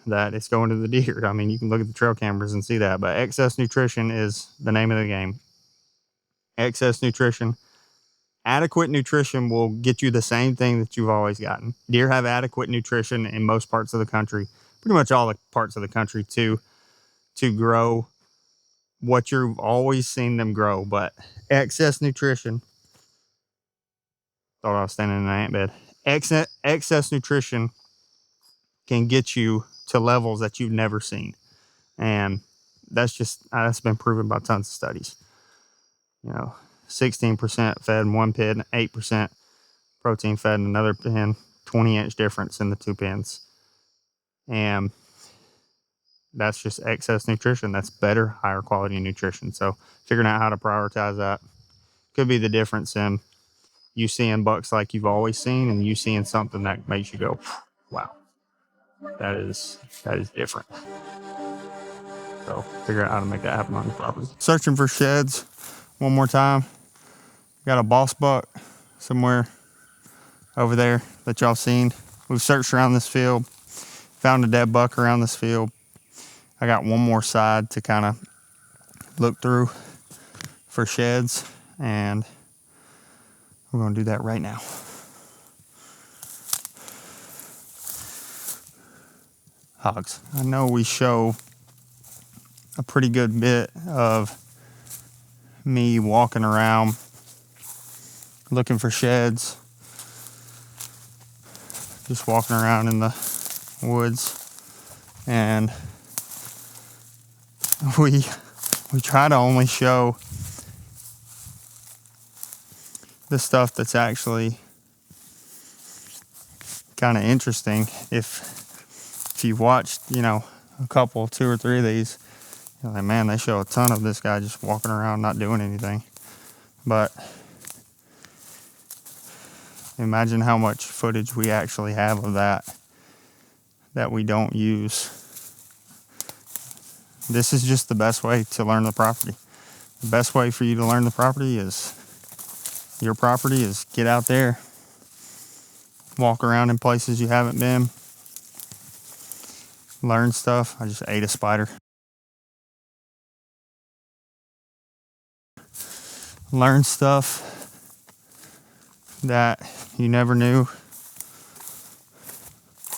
that it's going to the deer. I mean, you can look at the trail cameras and see that, but excess nutrition is the name of the game. Excess nutrition. Adequate nutrition will get you the same thing that you've always gotten. Deer have adequate nutrition in most parts of the country, pretty much all the parts of the country, to grow what you've always seen them grow. But excess nutrition, thought I was standing in an ant bed. Excess nutrition can get you to levels that you've never seen. And that's been proven by tons of studies. 16% fed in one pen, 8% protein fed in another pen, 20-inch difference in the 2 pens. And that's just excess nutrition. That's better, higher quality nutrition. So figuring out how to prioritize that could be the difference in you seeing bucks like you've always seen, and you seeing something that makes you go, wow, that is different. So figure out how to make that happen on your property. Searching for sheds one more time. Got a boss buck somewhere over there that y'all seen. We've searched around this field, found a dead buck around this field. I got one more side to kind of look through for sheds, and we're going to do that right now. Hogs. I know we show a pretty good bit of me walking around looking for sheds, just walking around in the woods, and we try to only show the stuff that's actually kind of interesting. If you've watched, a couple, 2 or 3 of these, you're like, man, they show a ton of this guy just walking around not doing anything. But imagine how much footage we actually have of that we don't use. This is just the best way to learn the property. The best way for you to learn the property is your property is get out there, walk around in places you haven't been, learn stuff. I just ate a spider. learn stuff that you never knew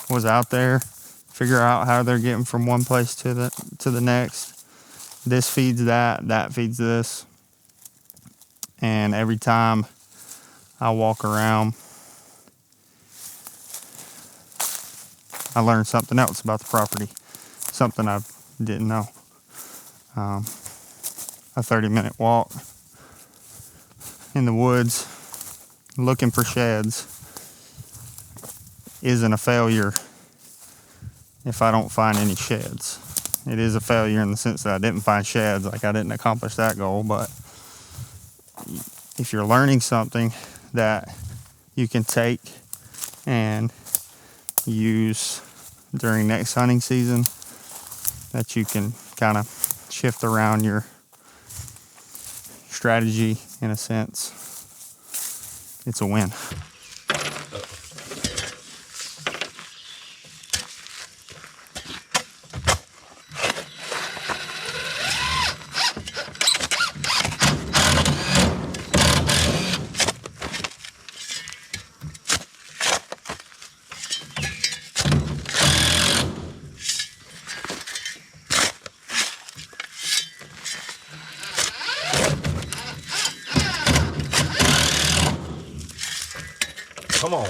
was out there. Figure out how they're getting from one place to the next. This feeds that, that feeds this. And every time I walk around, I learn something else about the property, something I didn't know. A 30-minute walk in the woods looking for sheds isn't a failure if I don't find any sheds. It is a failure in the sense that I didn't find sheds, like I didn't accomplish that goal. But if you're learning something that you can take and use during next hunting season, that you can kind of shift around your strategy in a sense, it's a win. Come on.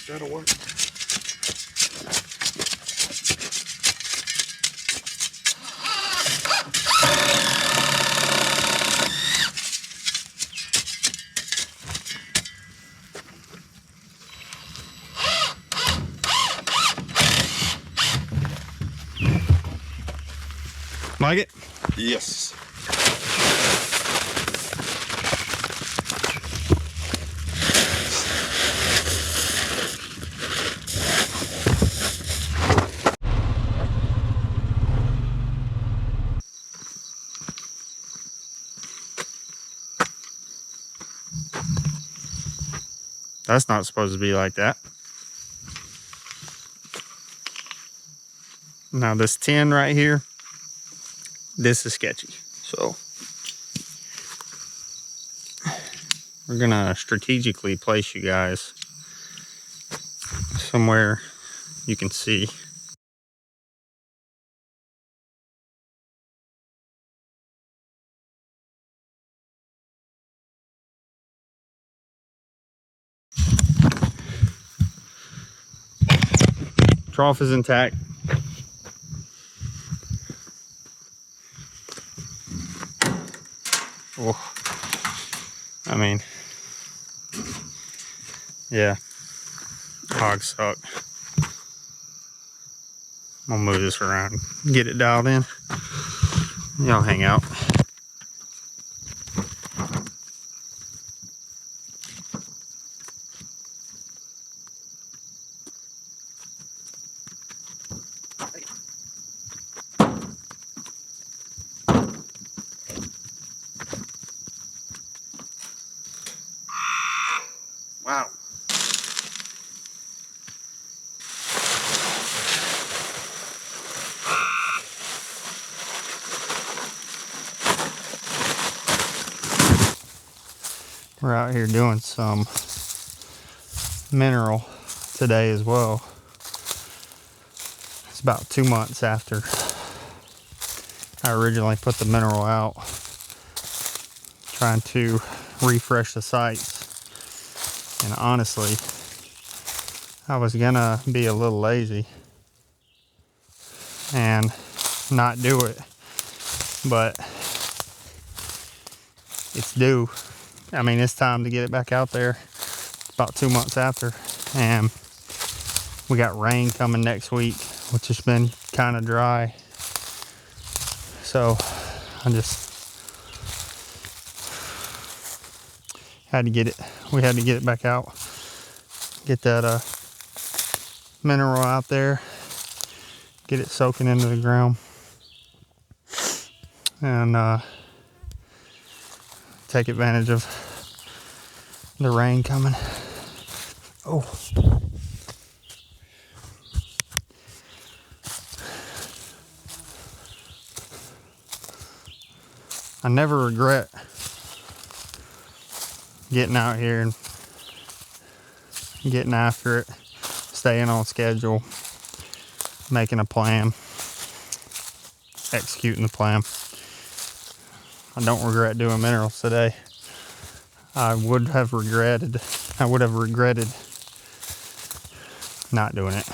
That'll work. Like it? Yes. That's not supposed to be like that. Now this 10 right here, this is sketchy. So we're gonna strategically place you guys somewhere you can see. Trough is intact. Oh, I mean, yeah, hogs suck. I'm gonna move this around and get it dialed in. Y'all hang out. Wow. We're out here doing some mineral today as well. It's about 2 months after I originally put the mineral out, trying to refresh the sites. And honestly, I was gonna be a little lazy and not do it, but it's due. I mean, it's time to get it back out there. About 2 months after, and we got rain coming next week, which has been kind of dry. So I just had to get it. We had to get it back out. Get that mineral out there. Get it soaking into the ground, and take advantage of the rain coming. Oh. I never regret getting out here and getting after it, staying on schedule, making a plan, executing the plan. I don't regret doing minerals today. I would have regretted not doing it.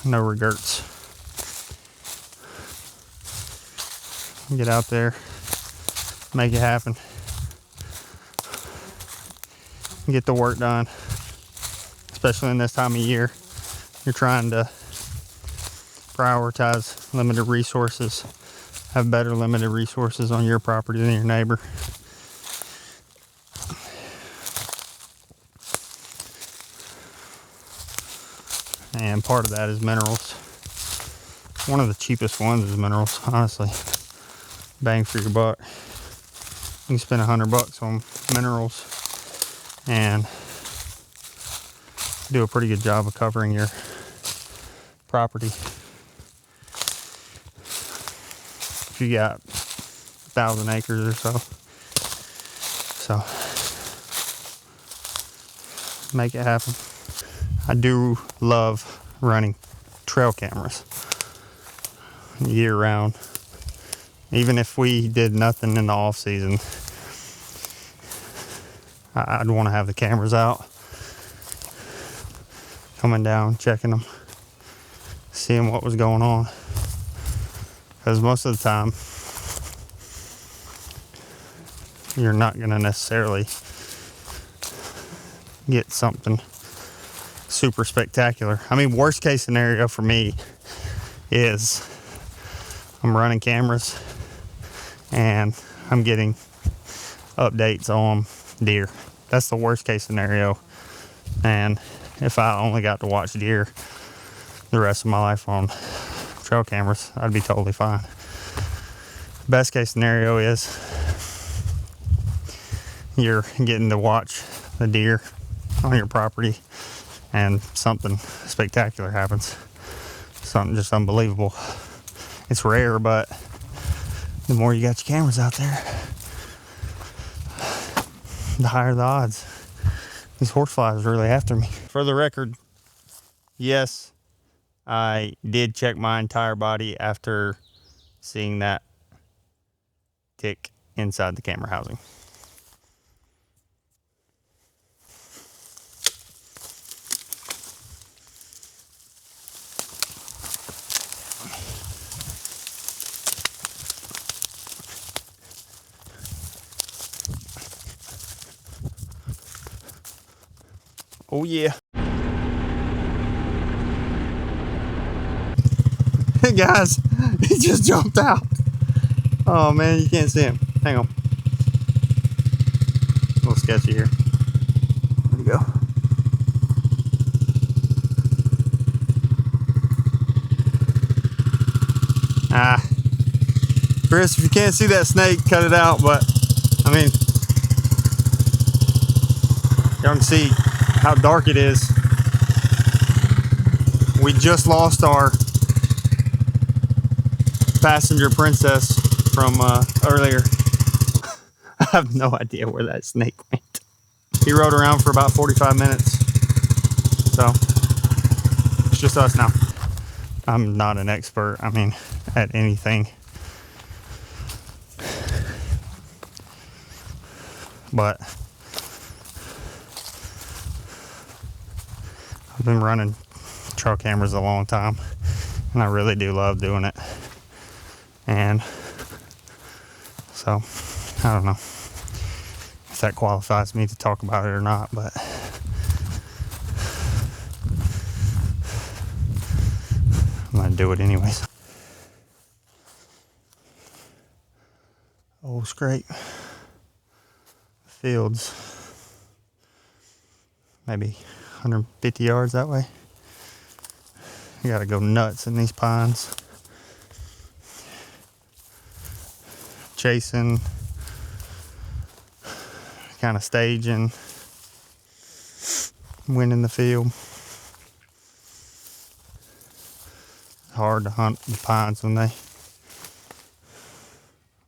No regrets. Get out there, make it happen, get the work done, especially in this time of year. You're trying to prioritize limited resources, have better limited resources on your property than your neighbor. And part of that is minerals. One of the cheapest ones is minerals, honestly. Bang for your buck. You can spend $100 on minerals and do a pretty good job of covering your property. If you got 1,000 acres or so. So make it happen. I do love running trail cameras year round. Even if we did nothing in the off season, I'd want to have the cameras out, coming down, checking them, seeing what was going on. Because most of the time, you're not going to necessarily get something super spectacular. I mean, worst case scenario for me is I'm running cameras and I'm getting updates on deer. That's the worst case scenario. And if I only got to watch deer the rest of my life on trail cameras, I'd be totally fine. Best case scenario is you're getting to watch the deer on your property and something spectacular happens. Something just unbelievable. It's rare, but the more you got your cameras out there, the higher the odds. These horseflies are really after me. For the record, yes, I did check my entire body after seeing that tick inside the camera housing. Oh yeah. Hey guys, he just jumped out. Oh man, you can't see him. Hang on. A little sketchy here. Where'd he go? Chris, if you can't see that snake, cut it out, but I mean, y'all can see how dark it is. We just lost our passenger princess from earlier. I have no idea where that snake went. He rode around for about 45 minutes. So it's just us now. I'm not an expert, I mean, at anything. but I've been running trail cameras a long time, and I really do love doing it. And so, I don't know if that qualifies me to talk about it or not, but I'm gonna do it anyways. Old scrape fields, maybe 150 yards that way. You gotta go nuts in these pines. Chasing, kind of staging, winning the field. It's hard to hunt the pines when they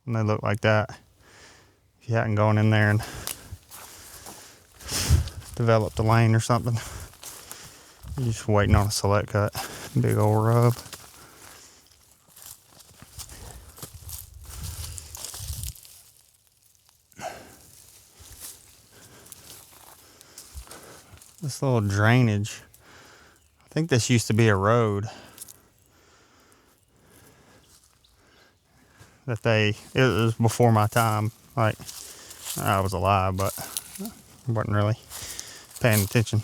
look like that. If you hadn't gone in there and developed a lane or something, you're just waiting on a select cut. Big old rub. This little drainage, I think this used to be a road it was before my time. Like, I was alive, but I wasn't really paying attention.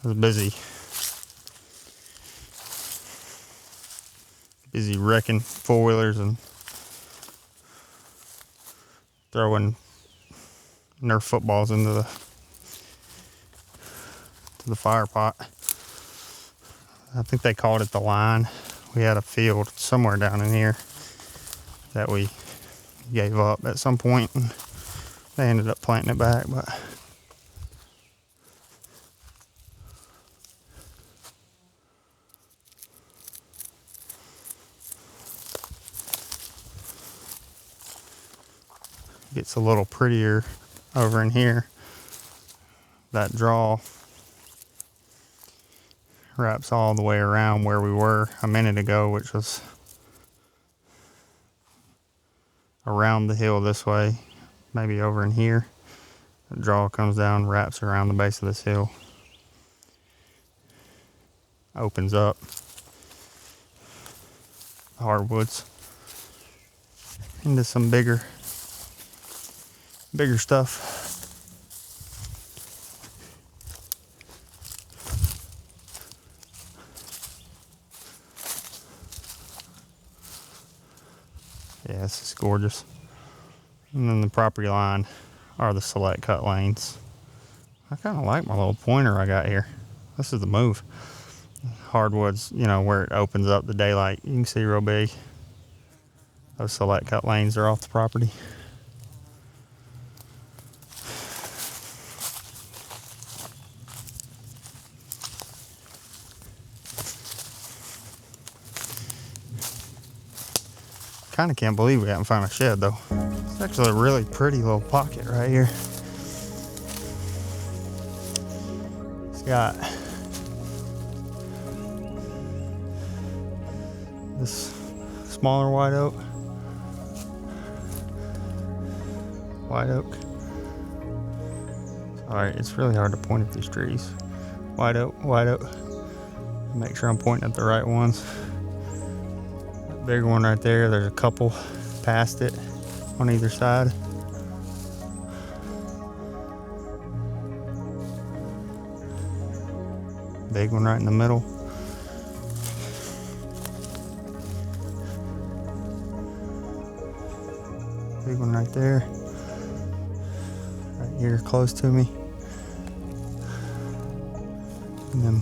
I was busy wrecking four-wheelers and throwing Nerf footballs into the fire pot. I think they called it the line. We had a field somewhere down in here that we gave up at some point, and they ended up planting it back, but it gets a little prettier over in here. That draw wraps all the way around where we were a minute ago, which was around the hill this way, maybe over in here. The draw comes down, wraps around the base of this hill, opens up the hardwoods into some bigger stuff. Yeah, this is gorgeous. And then the property line are the select cut lanes. I kind of like my little pointer I got here. This is the move. Hardwoods, you know, where it opens up the daylight, you can see real big. Those select cut lanes are off the property. Kind of can't believe we haven't found a shed though. It's actually a really pretty little pocket right here. It's got this smaller white oak. Alright, it's really hard to point at these trees. White oak. Make sure I'm pointing at the right ones. That big one right there, there's a couple past it on either side. Big one right in the middle. Big one right there. Right here close to me. And then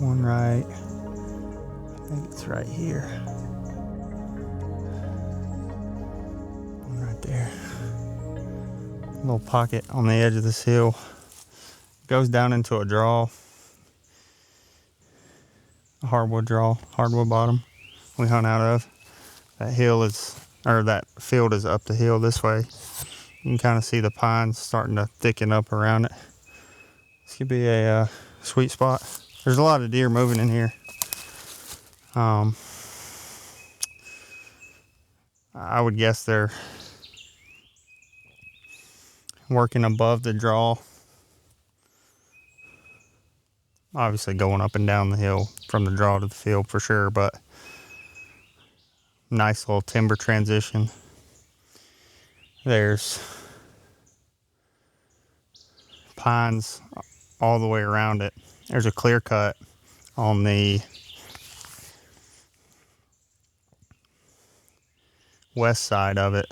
one right, I think it's right here. One right there. A little pocket on the edge of this hill. Goes down into a draw. A hardwood draw, hardwood bottom we hunt out of. That field is up the hill this way. You can kind of see the pines starting to thicken up around it. This could be a sweet spot. There's a lot of deer moving in here. I would guess they're working above the draw. Obviously going up and down the hill from the draw to the field for sure, but nice little timber transition. There's pines all the way around it. There's a clear cut on the west side of it.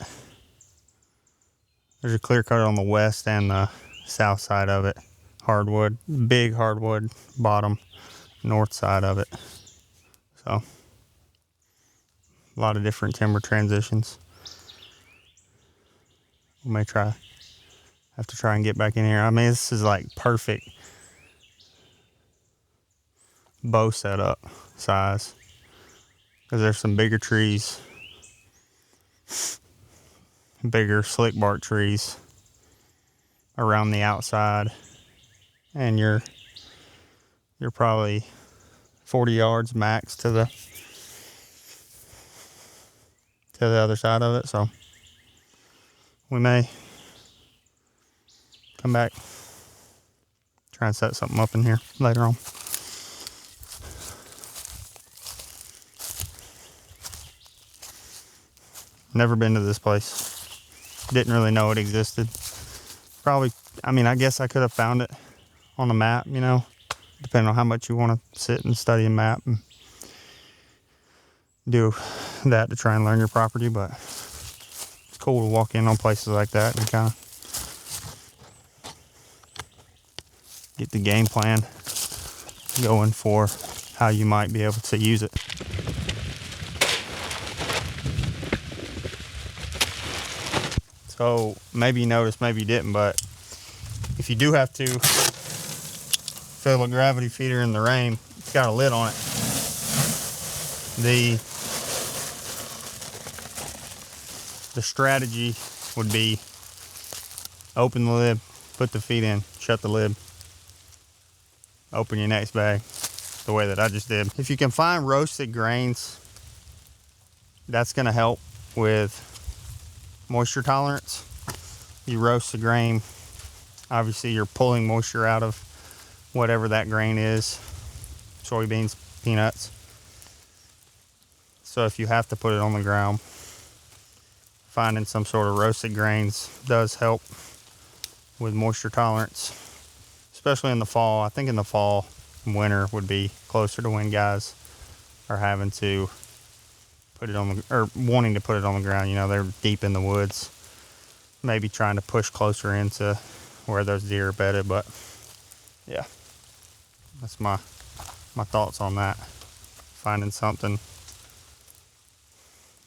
There's a clear cut on the west and the south side of it. Hardwood, big hardwood bottom, north side of it. So, a lot of different timber transitions. We may have to try and get back in here. I mean, this is like perfect bow setup size. Because there's some bigger trees, bigger slick bark trees around the outside. And you're probably 40 yards max to the other side of it. So we may come back, try and set something up in here later on. Never been to this place. Didn't really know it existed. Probably, I mean, I guess I could have found it on a map, you know, depending on how much you want to sit and study a map and do that to try and learn your property. But it's cool to walk in on places like that and kind of get the game plan going for how you might be able to use it. So maybe you noticed, maybe you didn't, but if you do have to fill a gravity feeder in the rain, it's got a lid on it. The strategy would be open the lid, put the feed in, shut the lid, open your next bag, the way that I just did. If you can find roasted grains, that's gonna help with moisture tolerance. You roast the grain, obviously you're pulling moisture out of whatever that grain is, soybeans, peanuts. So if you have to put it on the ground, finding some sort of roasted grains does help with moisture tolerance, especially in the fall. I think in the fall and winter would be closer to when guys are having to put it on the, or wanting to put it on the ground. You know, they're deep in the woods, maybe trying to push closer into where those deer are bedded. But yeah, that's my thoughts on that. Finding something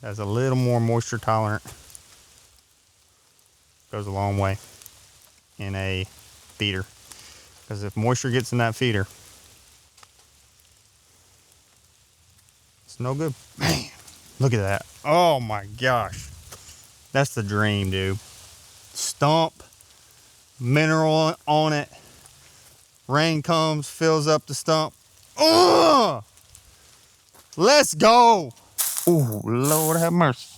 that's a little more moisture tolerant goes a long way in a feeder, because if moisture gets in that feeder, it's no good. Man, look at that. Oh my gosh, that's the dream, dude. Stump, mineral on it, rain comes, fills up the stump. Oh, let's go. Oh, Lord have mercy.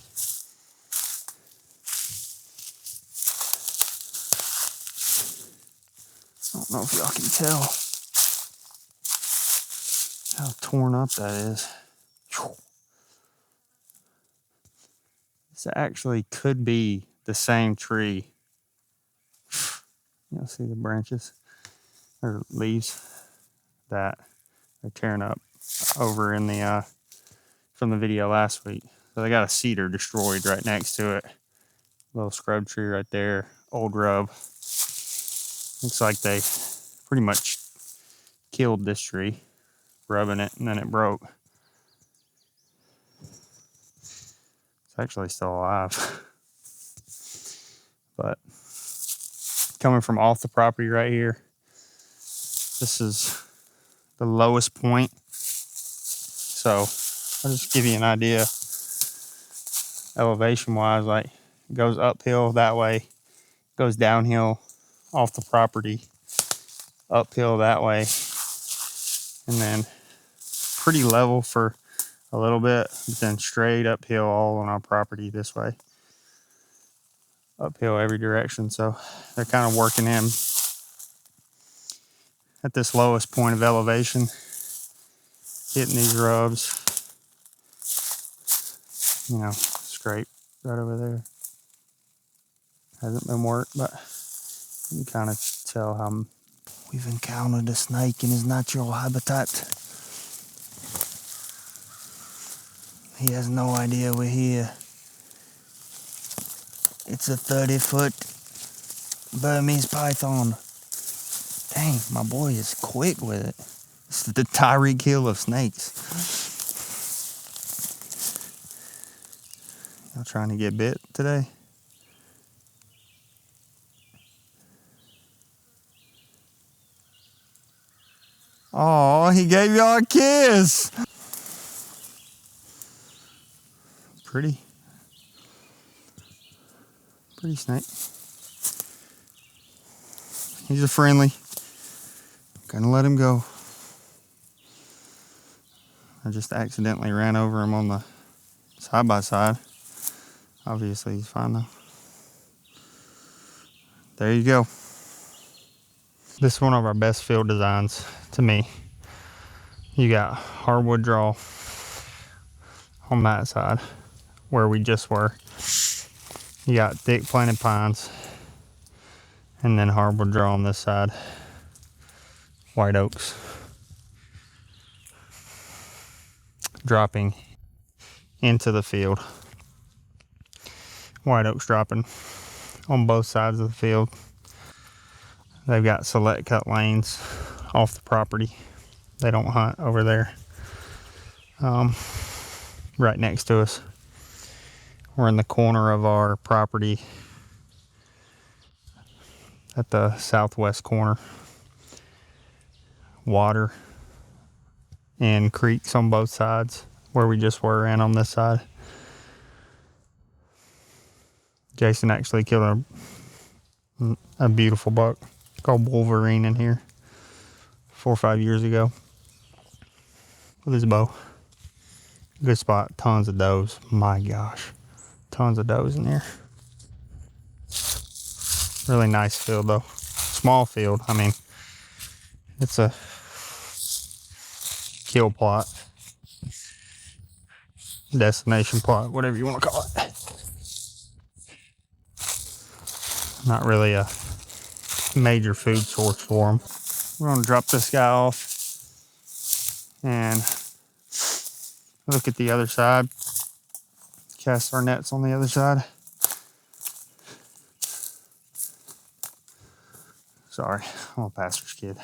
I don't know if y'all can tell how torn up that is. This actually could be the same tree. You'll see the branches or leaves that they're tearing up over in the from the video last week. So they got a cedar destroyed right next to it. Little scrub tree right there, old rub. Looks like they pretty much killed this tree, rubbing it, and then it broke. It's actually still alive. But coming from off the property right here, this is the lowest point. So I'll just give you an idea, elevation wise, like it goes uphill that way, goes downhill off the property, uphill that way, and then pretty level for a little bit, but then straight uphill all on our property this way. uphill every direction. So they're kind of working him at this lowest point of elevation, hitting these rubs, you know, scrape right over there. Hasn't been worked, but you can kind of tell how we've encountered a snake in his natural habitat. He has no idea we're here. It's a 30-foot Burmese python. Dang, my boy is quick with it. It's the Tyreek Hill of snakes. Y'all trying to get bit today? Oh, he gave y'all a kiss. Pretty snake. He's a friendly. Gonna let him go. I just accidentally ran over him on the side by side. Obviously he's fine though. There you go. This is one of our best field designs to me. You got hardwood draw on that side where we just were. You got thick planted pines and then hardwood draw on this side. White oaks dropping into the field. White oaks dropping on both sides of the field. They've got select cut lanes off the property. They don't hunt over there. Right next to us. We're in the corner of our property at the southwest corner. Water and creeks on both sides where we just were, and on this side. Jason actually killed a beautiful buck called Wolverine in here 4 or 5 years ago with his bow. Good spot, tons of does. My gosh, tons of does in here. Really nice field though. Small field. I mean, it's a kill plot, destination plot, whatever you want to call it. Not really a major food source for them. We're gonna drop this guy off and look at the other side. Cast our nets on the other side. Sorry, I'm a pastor's kid.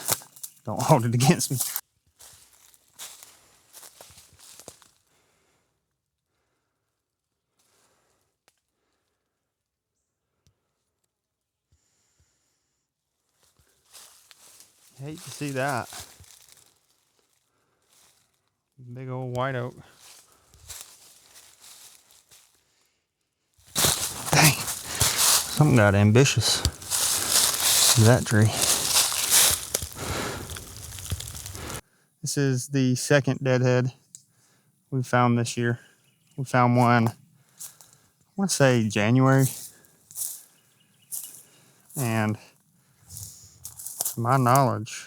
Don't hold it against me. Hate to see that. Big old white oak. Dang, something got ambitious. That tree. This is the second deadhead we found this year. We found one, I want to say January. And to my knowledge,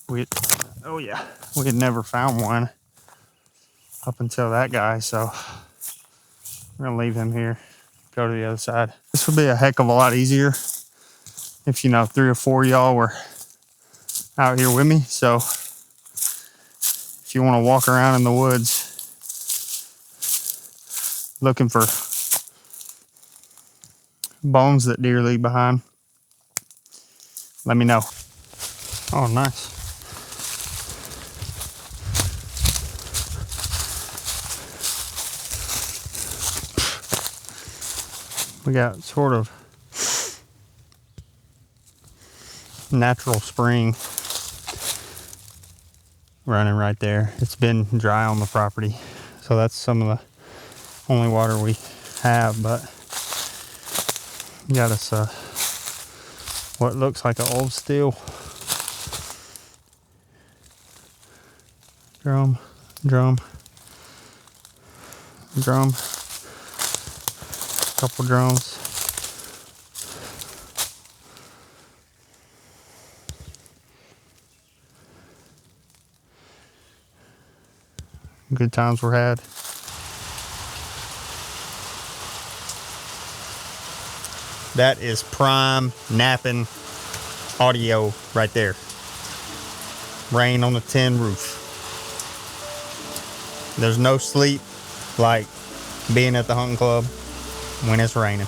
we had never found one up until that guy, so we're gonna leave him here, go to the other side. This would be a heck of a lot easier if 3 or 4 of y'all were out here with me. So if you want to walk around in the woods looking for bones that deer leave behind, let me know. Oh, nice. We got sort of natural spring running right there. It's been dry on the property, so that's some of the only water we have, but got us what looks like an old steel drum. Couple drones. Good times were had. That is prime napping audio right there. Rain on the tin roof. There's no sleep like being at the hunting club when it's raining.